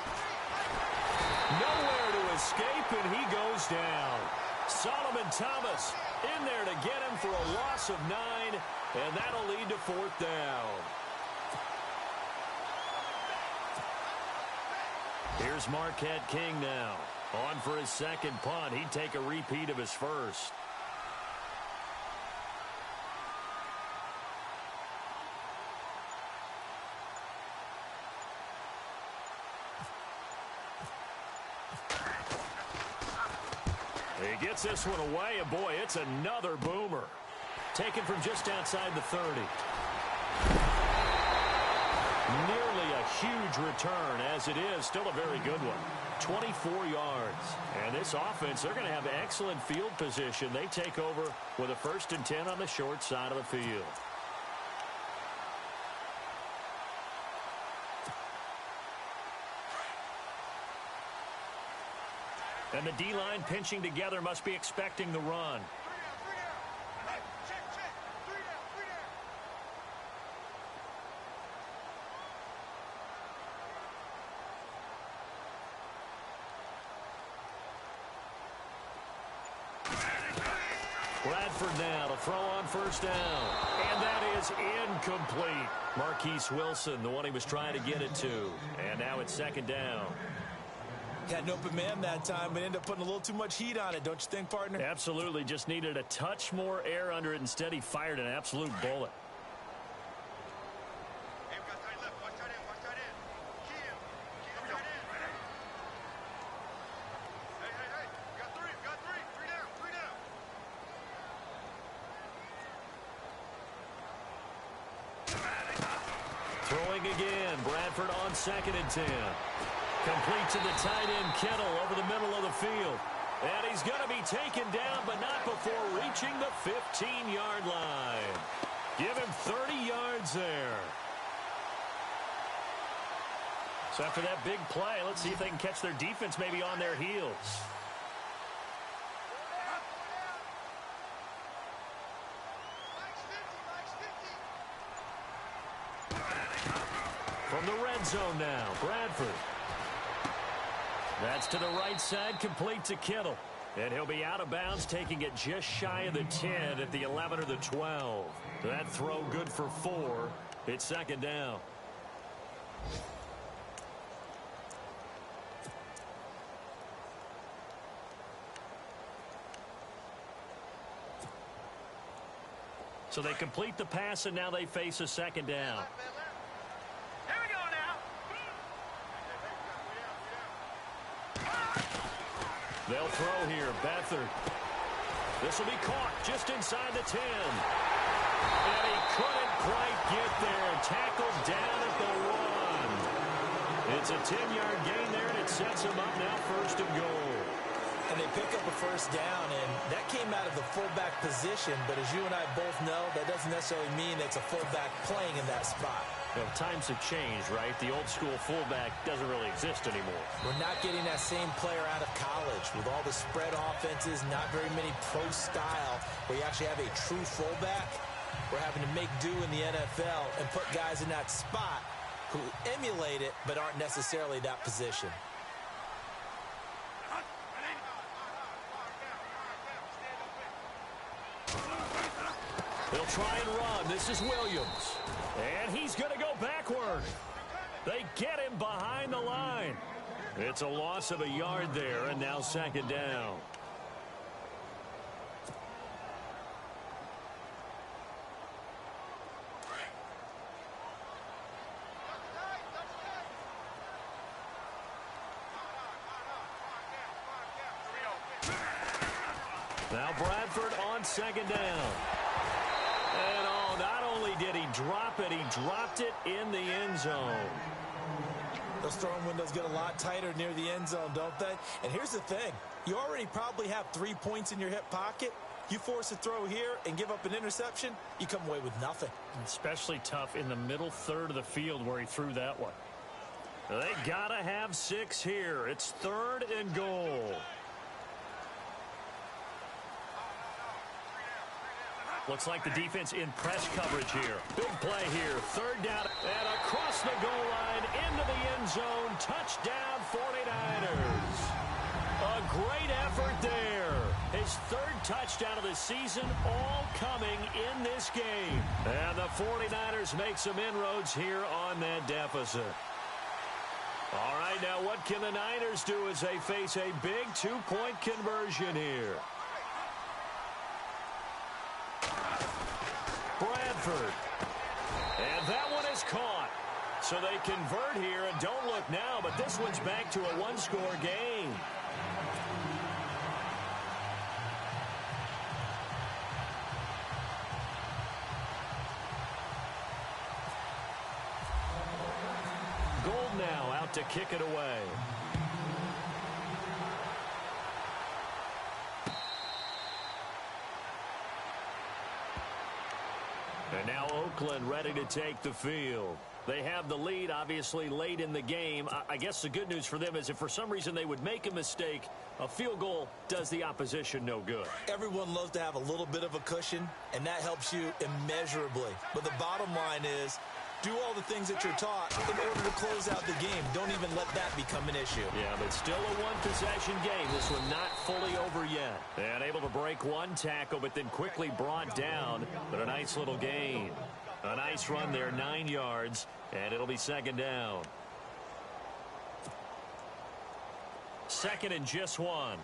Nowhere to escape, and he goes down. Solomon Thomas in there to get him for a loss of 9, and that'll lead to 4th down. Here's Marquette King now. On for his 2nd punt. He'd take a repeat of his first. He gets this one away, and boy, it's another boomer. Taken from just outside the 30. Nearly a huge return, as it is still a very good one. 24 yards. And this offense, they're going to have excellent field position. They take over with a 1st and 10 on the short side of the field. And the D-line pinching together must be expecting the run. Bradford now to throw on 1st down. And that is incomplete. Marquise Wilson, the one he was trying to get it to. And now it's 2nd down. Had an open man that time, but ended up putting a little too much heat on it, don't you think, partner? Absolutely. Just needed a touch more air under it. Instead, he fired an absolute bullet. Throwing again. Bradford on 2nd and 10. Complete to the tight end, Kittle, over the middle of the field. And he's going to be taken down, but not before reaching the 15-yard line. Give him 30 yards there. So after that big play, let's see if they can catch their defense maybe on their heels. From the red zone now, Bradford. That's to the right side, complete to Kittle. And he'll be out of bounds, taking it just shy of the 10 at the 11 or the 12. That throw good for 4. It's 2nd down. So they complete the pass, and now they face a 2nd down. They'll throw here. Beathard. This will be caught just inside the 10. And he couldn't quite get there. Tackled down at the 1. It's a 10-yard gain there, and it sets him up now 1st and goal. And they pick up a 1st down, and that came out of the fullback position. But as you and I both know, that doesn't necessarily mean it's a fullback playing in that spot. Well, times have changed, right? The old-school fullback doesn't really exist anymore. We're not getting that same player out of college. With all the spread offenses, not very many pro style, where you actually have a true fullback. We're having to make do in the NFL and put guys in that spot who emulate it but aren't necessarily that position. They'll try and run. This is Williams. And he's going to go backward. They get him behind the line. It's a loss of a yard there, and now 2nd down. Now Bradford on second down. And not only did he drop it, he dropped it in the end zone. Those throwing windows get a lot tighter near the end zone, don't they? And here's the thing. You already probably have 3 points in your hip pocket. You force a throw here and give up an interception, you come away with nothing. Especially tough in the middle third of the field where he threw that one. They got to have 6 here. It's 3rd and goal. Looks like the defense in press coverage here. Big play here. 3rd down and across the goal line into the end zone. Touchdown 49ers. A great effort there. His 3rd touchdown of the season, all coming in this game. And the 49ers make some inroads here on that deficit. All right, now what can the Niners do as they face a big 2-point conversion here? Bradford. And that one is caught. So they convert here and don't look now, but this one's back to a 1-score game. Gold now out to kick it away. And now Oakland ready to take the field. They have the lead, obviously, late in the game. I guess the good news for them is if for some reason they would make a mistake, a field goal does the opposition no good. Everyone loves to have a little bit of a cushion, and that helps you immeasurably. But the bottom line is, do all the things that you're taught in order to close out the game. Don't even let that become an issue. Yeah, but still a one-possession game. This one not fully over yet. And able to break one tackle, but then quickly brought down. But a nice little gain. A nice run there, 9 yards, and it'll be 2nd down. 2nd and just 1.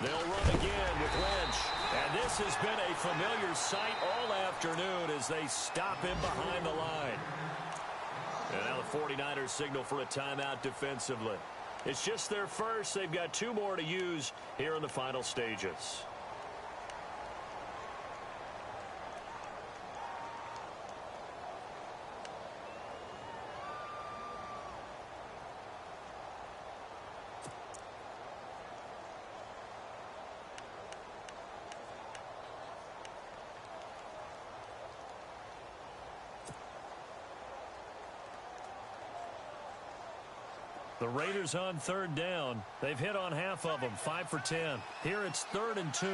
They'll run again with Lynch. And this has been a familiar sight all afternoon as they stop him behind the line. And now the 49ers signal for a timeout defensively. It's just their first. They've got 2 more to use here in the final stages. The Raiders on 3rd down. They've hit on half of them, 5 for 10. Here it's 3rd and 2.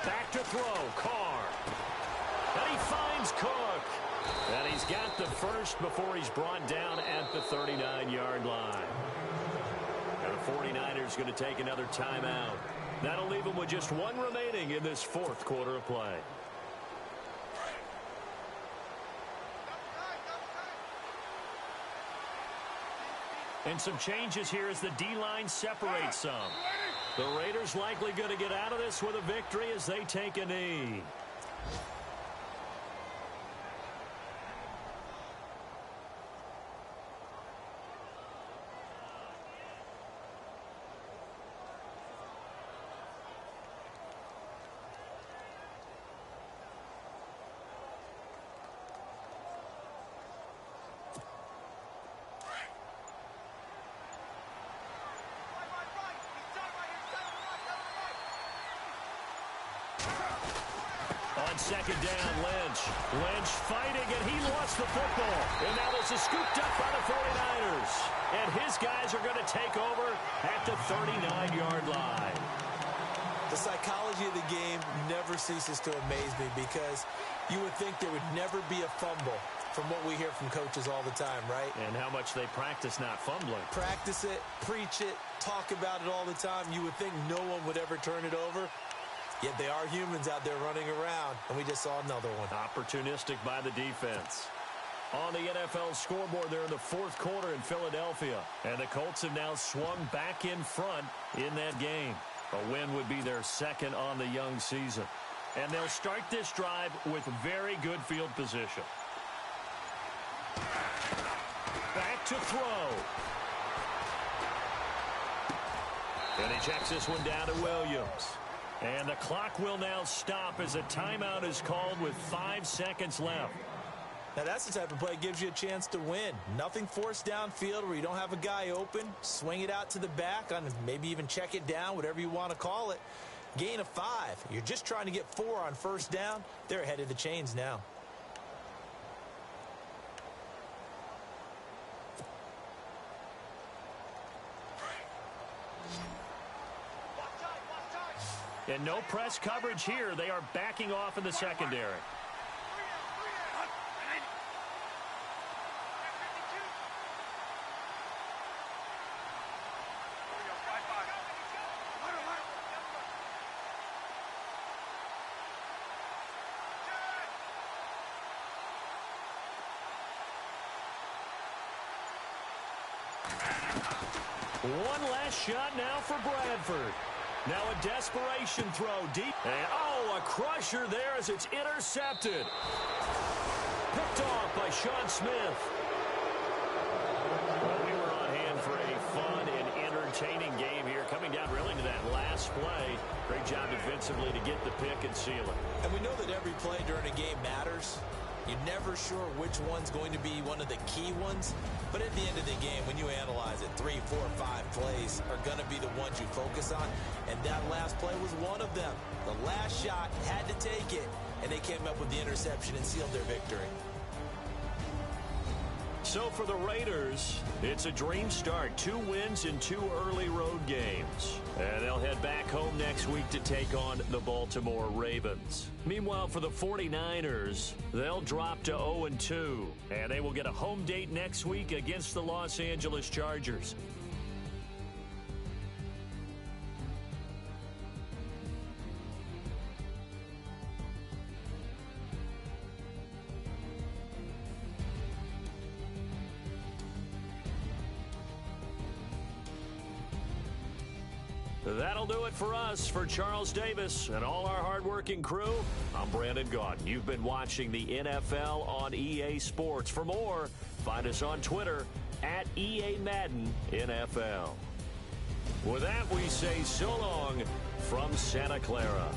Back to throw, Carr. And he finds Cook. And he's got the first before he's brought down at the 39-yard line. And the 49ers going to take another timeout. That'll leave them with just 1 remaining in this 4th quarter of play. And some changes here as the D-line separates some. The Raiders likely going to get out of this with a victory as they take a knee. On 2nd down, Lynch. Lynch fighting, and he lost the football. And now this is scooped up by the 49ers. And his guys are going to take over at the 39-yard line. The psychology of the game never ceases to amaze me because you would think there would never be a fumble from what we hear from coaches all the time, right? And how much they practice not fumbling. Practice it, preach it, talk about it all the time. You would think no one would ever turn it over. Yet they are humans out there running around, and we just saw another one. Opportunistic by the defense. On the NFL scoreboard there in the 4th quarter in Philadelphia. And the Colts have now swung back in front in that game. A win would be their 2nd on the young season. And they'll start this drive with very good field position. to throw. And he checks this one down to Williams. And the clock will now stop as a timeout is called with 5 seconds left. Now, that's the type of play that gives you a chance to win. Nothing forced downfield where you don't have a guy open. Swing it out to the back, on maybe even check it down, whatever you want to call it. Gain of 5. You're just trying to get 4 on first down. They're ahead of the chains now. And no press coverage here. They are backing off in the secondary. One last shot now for Bradford. Now a desperation throw deep. And, a crusher there as it's intercepted. Picked off by Sean Smith. Well, we were on hand for a fun and entertaining game here. Coming down really to that last play. Great job defensively to get the pick and seal it. And we know that every play during a game matters. You're never sure which one's going to be one of the key ones. But at the end of the game, when you analyze it, 3, 4, 5 plays are going to be the ones you focus on. And that last play was one of them. The last shot had to take it, and they came up with the interception and sealed their victory. So for the Raiders, it's a dream start. 2 wins in 2 early road games. And they'll head back home next week to take on the Baltimore Ravens. Meanwhile, for the 49ers, they'll drop to 0-2. And they will get a home date next week against the Los Angeles Chargers. That'll do it for us. For Charles Davis and all our hardworking crew, I'm Brandon Gaudin. You've been watching the NFL on EA Sports. For more, find us on Twitter at EA Madden NFL. With that, we say so long from Santa Clara.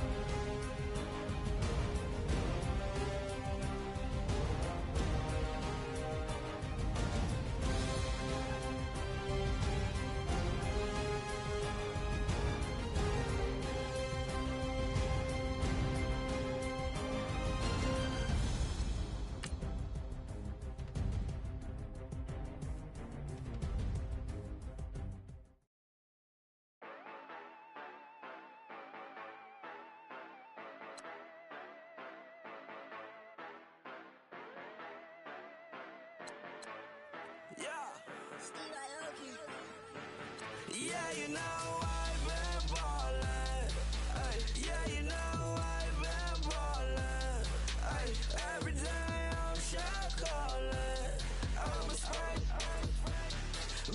Yeah, you know I've been ballin'. Yeah, you know I've been ballin'. Every day I'm shot callin'. I'm a spray.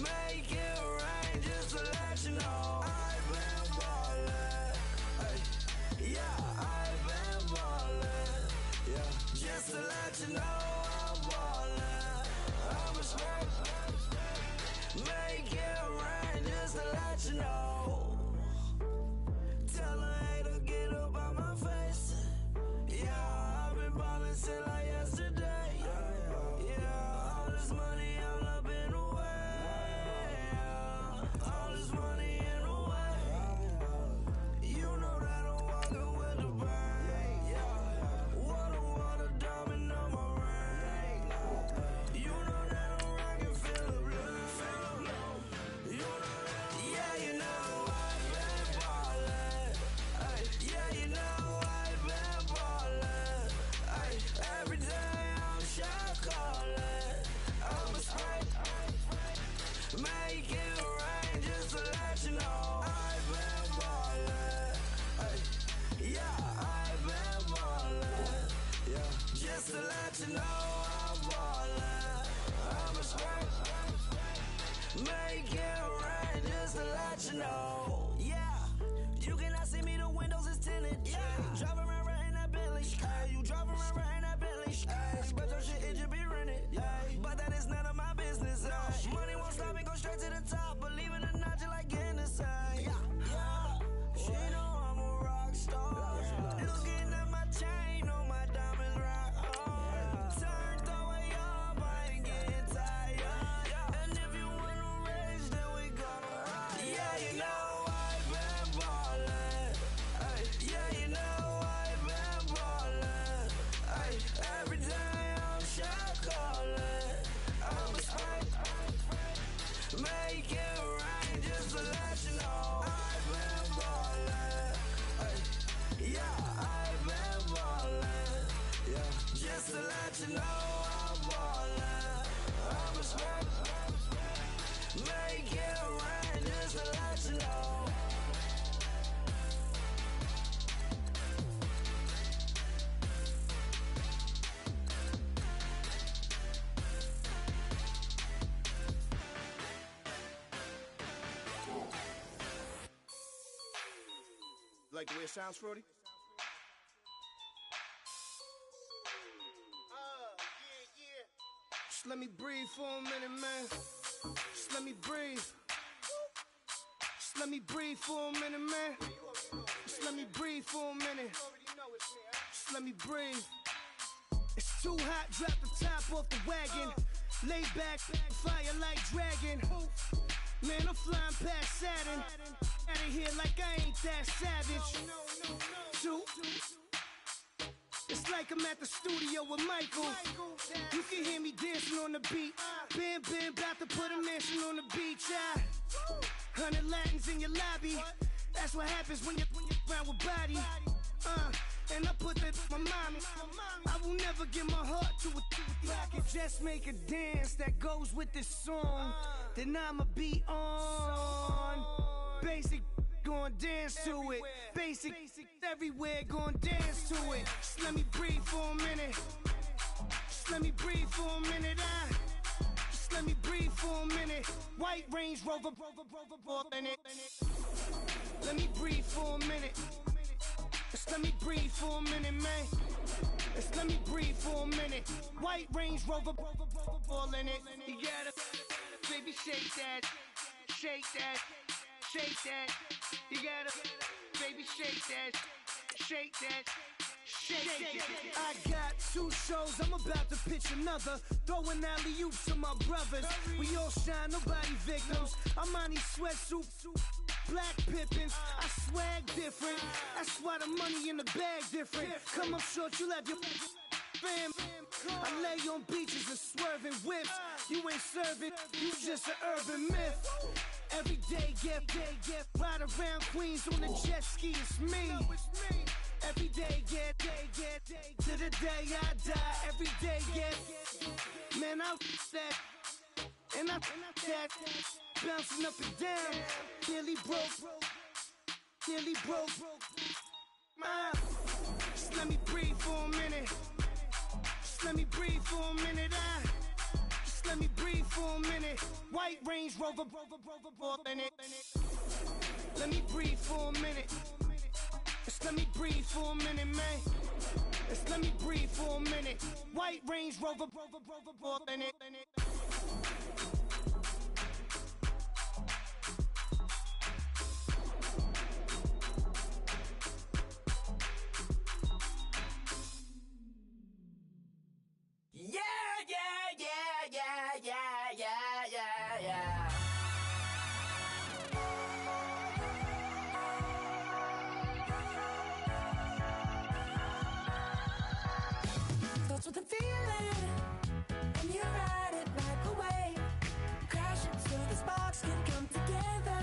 Make it rain just to let you know I've been ballin'. Yeah, I've been ballin'. Yeah, just to let you know I'm ballin'. I'm a spray. Make it rain just to let you know. Tell a hater get up on my face. Yeah, I've been ballin' since like yesterday. Yeah, all this money all up in the way. All this money in the way. You know that I'm walking with the bank. Yeah, water, diamond on my ring. You know that I'm rockin' feel the blue. Yeah, you know I've been ballin'. Yeah, you know I've been ballin'. Every day I'm shot callin'. I'm a spray. Make it rain just to let you know I've been ballin'. Yeah, I've been ballin'. Yeah, just to let you know I'm ballin'. I'm a spray. Make it rain just to let you know. Yeah, you cannot see me, the windows is tinted. Yeah, driving around right in that Bentley. You driving around right in that Bentley. But your shit, it just be rented. But that is none of my business. you know I'm ballin'. I'm a smack. Make it rain just to let you know. Like the way it sounds, Frody? Just let me breathe for a minute, man. Just let me breathe. Just let me breathe for a minute, man. Just let me breathe for a minute. Just let me breathe. It's too hot, drop the top off the wagon. Lay back, fire like dragon. Man, I'm flying past Saturn. Out of here like I ain't that savage. Two. It's like I'm at the studio with Michael. You can hear me dancing on the beat. Bam, about to put a mansion on the beach. 100 Latins in your lobby. That's what happens when you're around with body. And I put that my mommy. I will never give my heart to it. If I could just make a dance that goes with this song, then I'ma be on. Basic, gon' dance to it. Basic, everywhere, gon' dance to it. Just let me breathe for a minute. Just let me breathe for a minute. Just let me breathe for a minute. White Range Rover, in it. Let me breathe for a minute. Just let me breathe for a minute, man. Just let me breathe for a minute. White Range Rover, all in it. You gotta, baby, shake that, shake that, shake that. You gotta, baby, shake that, shake that. Shake it. I got 2 shows, I'm about to pitch another. Throwing alley-oops to my brothers. We all shine, nobody victims. I'm on these sweatsuits, black pippins. I swag different. That's why the money in the bag different. Come up short, you left your fam. I lay on beaches and swerving whips. You ain't serving, you just an urban myth. Every day, get ride around Queens on the jet ski, it's me. Every day, get to the day I die. Every day, get man, I that and I that bouncing up and down. Nearly broke. Just let me breathe for a minute. Just let me breathe for a minute. Just let me breathe for a minute. White Range Rover, in it. Let me breathe for a minute. Just let me breathe for a minute, man. Just let me breathe for a minute. White Range Rover, in it. Yeah. Starts with a feeling, and you ride it like a wave. Crash it so the sparks can come together.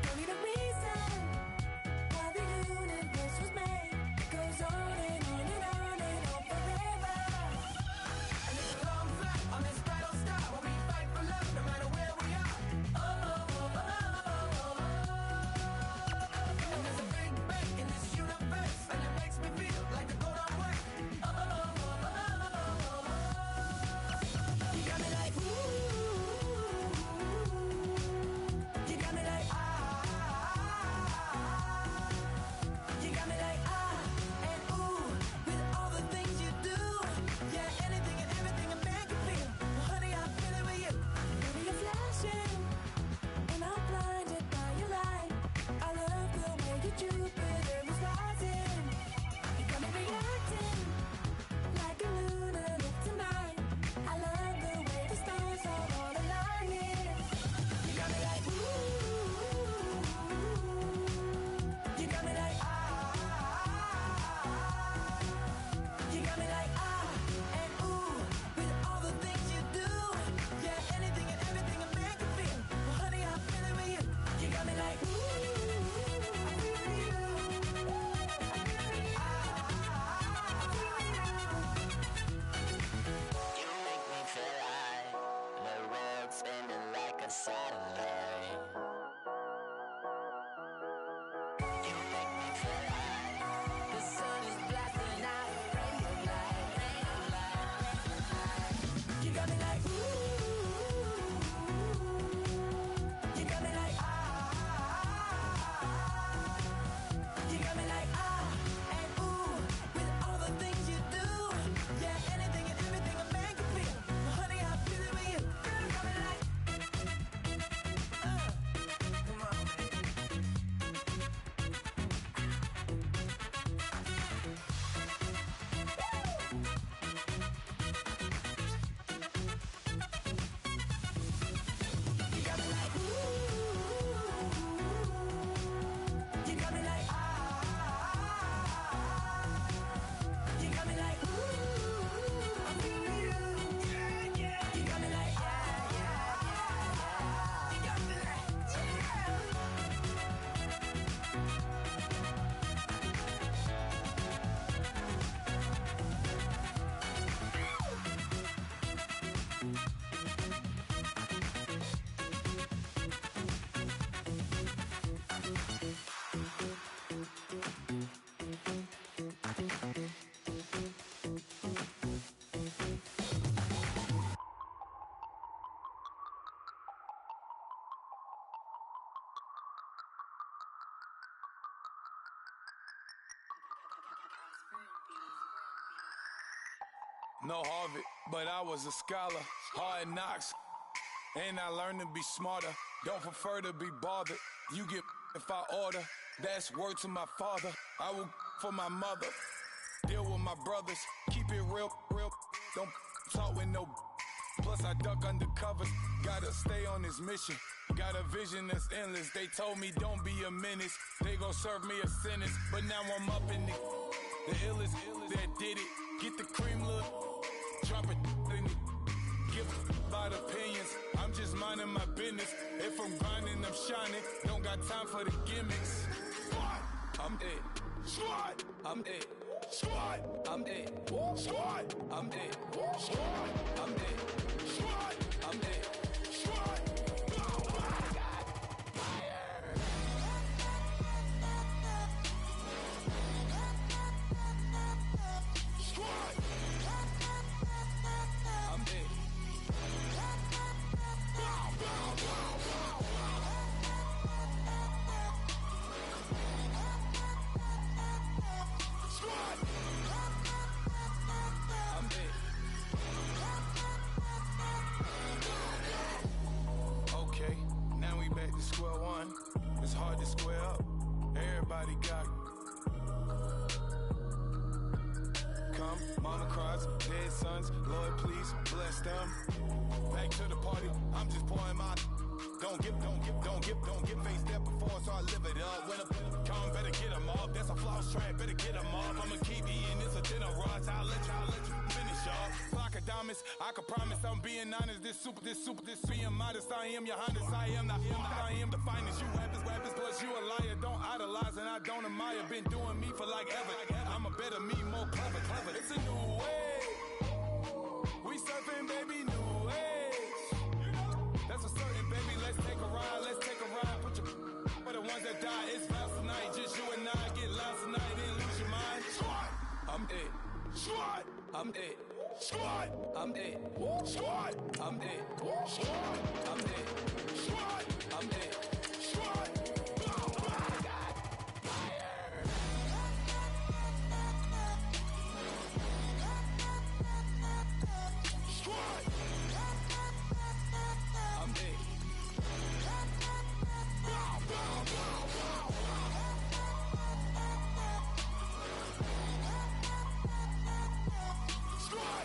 Don't need a reason why the universe was made. It goes on and on and on and on forever. And it's a long flight on this battle star where we fight for love no matter where we are. And there's a big bang in this universe, and it makes me feel like the go don't work. You got me like, ooh. You got no Harvard, but I was a scholar. Hard knocks, and I learned to be smarter. Don't prefer to be bothered. You get if I order. That's word to my father. I will for my mother. Deal with my brothers. Keep it real. Don't talk with no. Plus I duck undercovers. Gotta stay on this mission. Got a vision that's endless. They told me don't be a menace. They gon' serve me a sentence. But now I'm up in the illest that did it. Get the cream look. Drop it in it. Give about opinions. I'm just minding my business. If I'm grinding, I'm shining. Don't got time for the gimmicks. I'm dead. Squad. I'm dead. Squad. I'm dead. Squad. I'm dead. Squad. I'm dead. Squad. I'm dead. Squad. Oh my God. Fire. Squad. I'm dead. Okay, now we back to square one. It's hard to square up. Everybody got come, mama cries, dead sons. Lord, please bless them. Back to the party. I'm just pouring my. Don't give face that before, so I live it up. When I come, better get them up. That's a floss track, better get them up. I'ma keep eating, it's a dinner rush. I'll let you finish up. Flock of diamonds, I can promise I'm being honest. This being modest. I am your highness, I am the finest. You rappers, plus you a liar. Don't idolize and I don't admire. Been doing me for like ever. I'm a better me, more clever. It's a new way. We surfing, baby, new age. That's a certain, baby. Let's take a ride. Put your for the ones that die. It's vows tonight. Just you and I get lost tonight. Then lose your mind. Squad. I'm dead. Squad. I'm dead. Squad. I'm dead. Squad. I'm dead. Squad. I'm dead. Squad. I'm dead. Squad. Oh my God. Fire. Squad. I'm dead. Squad.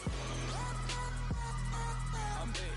I'm dead.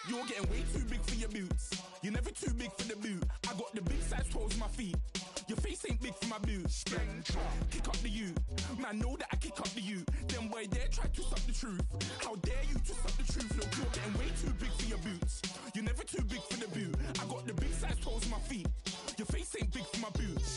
You're getting way too big for your boots. You're never too big for the boot. I got the big size toes on my feet. Your face ain't big for my boots. Kick up the you. Man, know that I kick up the you. Them boy there try to suck the truth. How dare you to suck the truth? Look, you're getting way too big for your boots. You're never too big for the boot. I got the big size toes on my feet. Your face ain't big for my boots.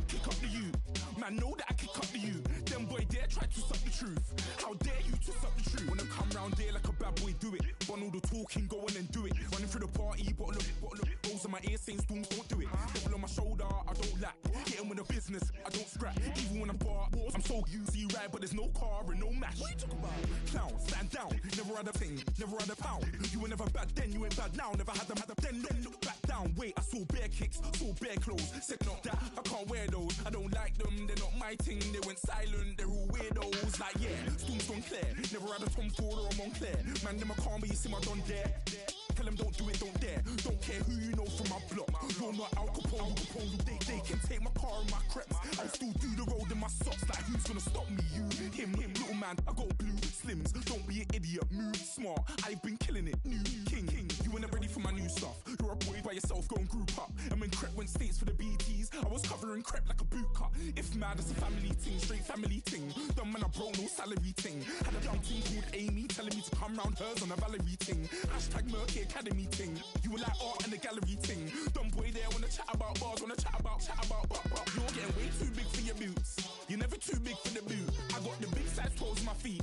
Kick up the you. Man, know that I kick up the you. Them boy there try to suck the truth. How dare you to suck the truth? Wanna come round there like a bad boy, do it. Want all the talking, go on and do it. Running through the party, bottle up. Rolls on my ear saying storms, don't do it. Double on my shoulder, I don't lack. Hitting with a business, I don't scrap. Even when I'm bar, I'm so easy ride, but there's no car and no match. What you talking about? Clown, stand down. Never had a thing, never had a pound. You were never bad then, you ain't bad now. Never had them, then look back down. Wait, I saw bare kicks, saw bare clothes. Said not that, I can't wear those. I don't like them, they're not my thing. They went silent, they're all weirdos. Like yeah, storms gone clear. Never had a Tom Ford or a Montclair. Man, them a calm, but you see my don there. Tell them don't do it, don't dare. Don't care who you know from my block. You're not Al Capone, they can take my car and my creps. I'll still do the road in my socks. Like who's gonna stop me? You, him, little man. I got blue slims. Don't be an idiot, move smart. I've been killing it. New king. You were never ready for my new stuff. You're a boy by yourself, go and group up. And when Crep went states for the BTs, I was covering Crep like a boot cut. If mad, it's a family ting, straight family ting. Dumb man, I bro, no salary ting. Had a young ting called Amy telling me to come round hers on a Valerie ting. Hashtag Murky Academy ting. You were like art and the gallery ting. Dumb boy there wanna chat about bars, wanna chat about. You're getting way too big for your boots. You're never too big for the boot. I got the big size toes on my feet.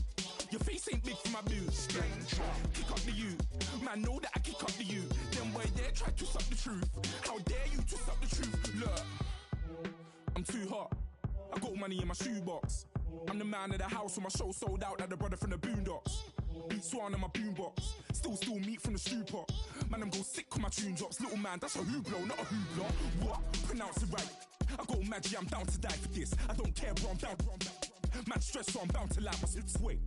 Your face ain't big for my boots. Kick up the you. Man, know that I kick up the you. Them boy there try to suck the truth. How dare you to suck the truth? Look, I'm too hot. I got money in my shoebox. I'm the man of the house when my show sold out like the brother from the Boondocks. Beat Swan in my boombox. Still meat from the stew pot. Man, I'm go sick when my tune drops. Little man, that's a hooplo, not a hoopla. What? Pronounce it right. I got magic, I'm down to die for this. I don't care, bro, I'm down. Man stressed, so I'm bound to lie my slips. Wait,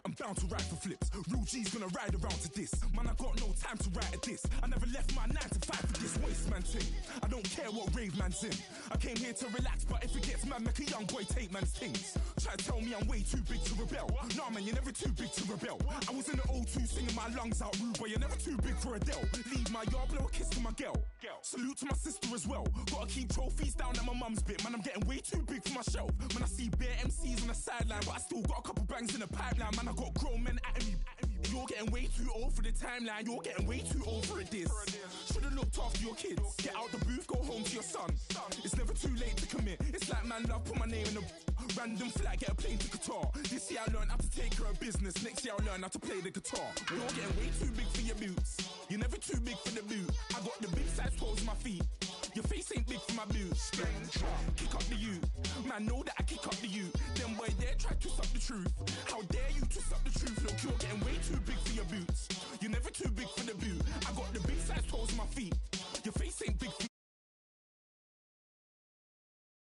I'm bound to ride for flips. Real G's gonna ride around to this. Man, I got no time to write at this. I never left my 9 to 5 for this waste man thing. I don't care what rave man's in. I came here to relax, but if it gets mad, make a young boy take man's things. Try to tell me I'm way too big to rebel. Nah, man, you're never too big to rebel. I was in the O2 singing my lungs out rude, but you're never too big for Adele. Leave my yard, blow a kiss to my girl. Salute to my sister as well. Gotta keep trophies down at my mum's bit. Man, I'm getting way too big for my shelf. Man, I see bare MCs on the sideline, but I still got a couple bangs in the pipeline. Man, I got grown men at me. You're getting way too old for the timeline. You're getting way too old for this. Should've looked after your kids. Get out the booth, go home to your son. It's never too late to commit. It's like man love, put my name in a random flat, get a plane to Qatar. This year I learned how to take care of business. Next year I'll learn how to play the guitar. You're getting way too big for your boots. You're never too big for the boot. I got the big size toes on my feet. Your face ain't big for my boots. Kick up the you. Man, know that I kick up the you. Them boy there try to suck the truth. How dare you to suck the truth? Look, you're getting way too big for your boots. You're never too big for the boot. I got the big size toes on my feet. Your face ain't big for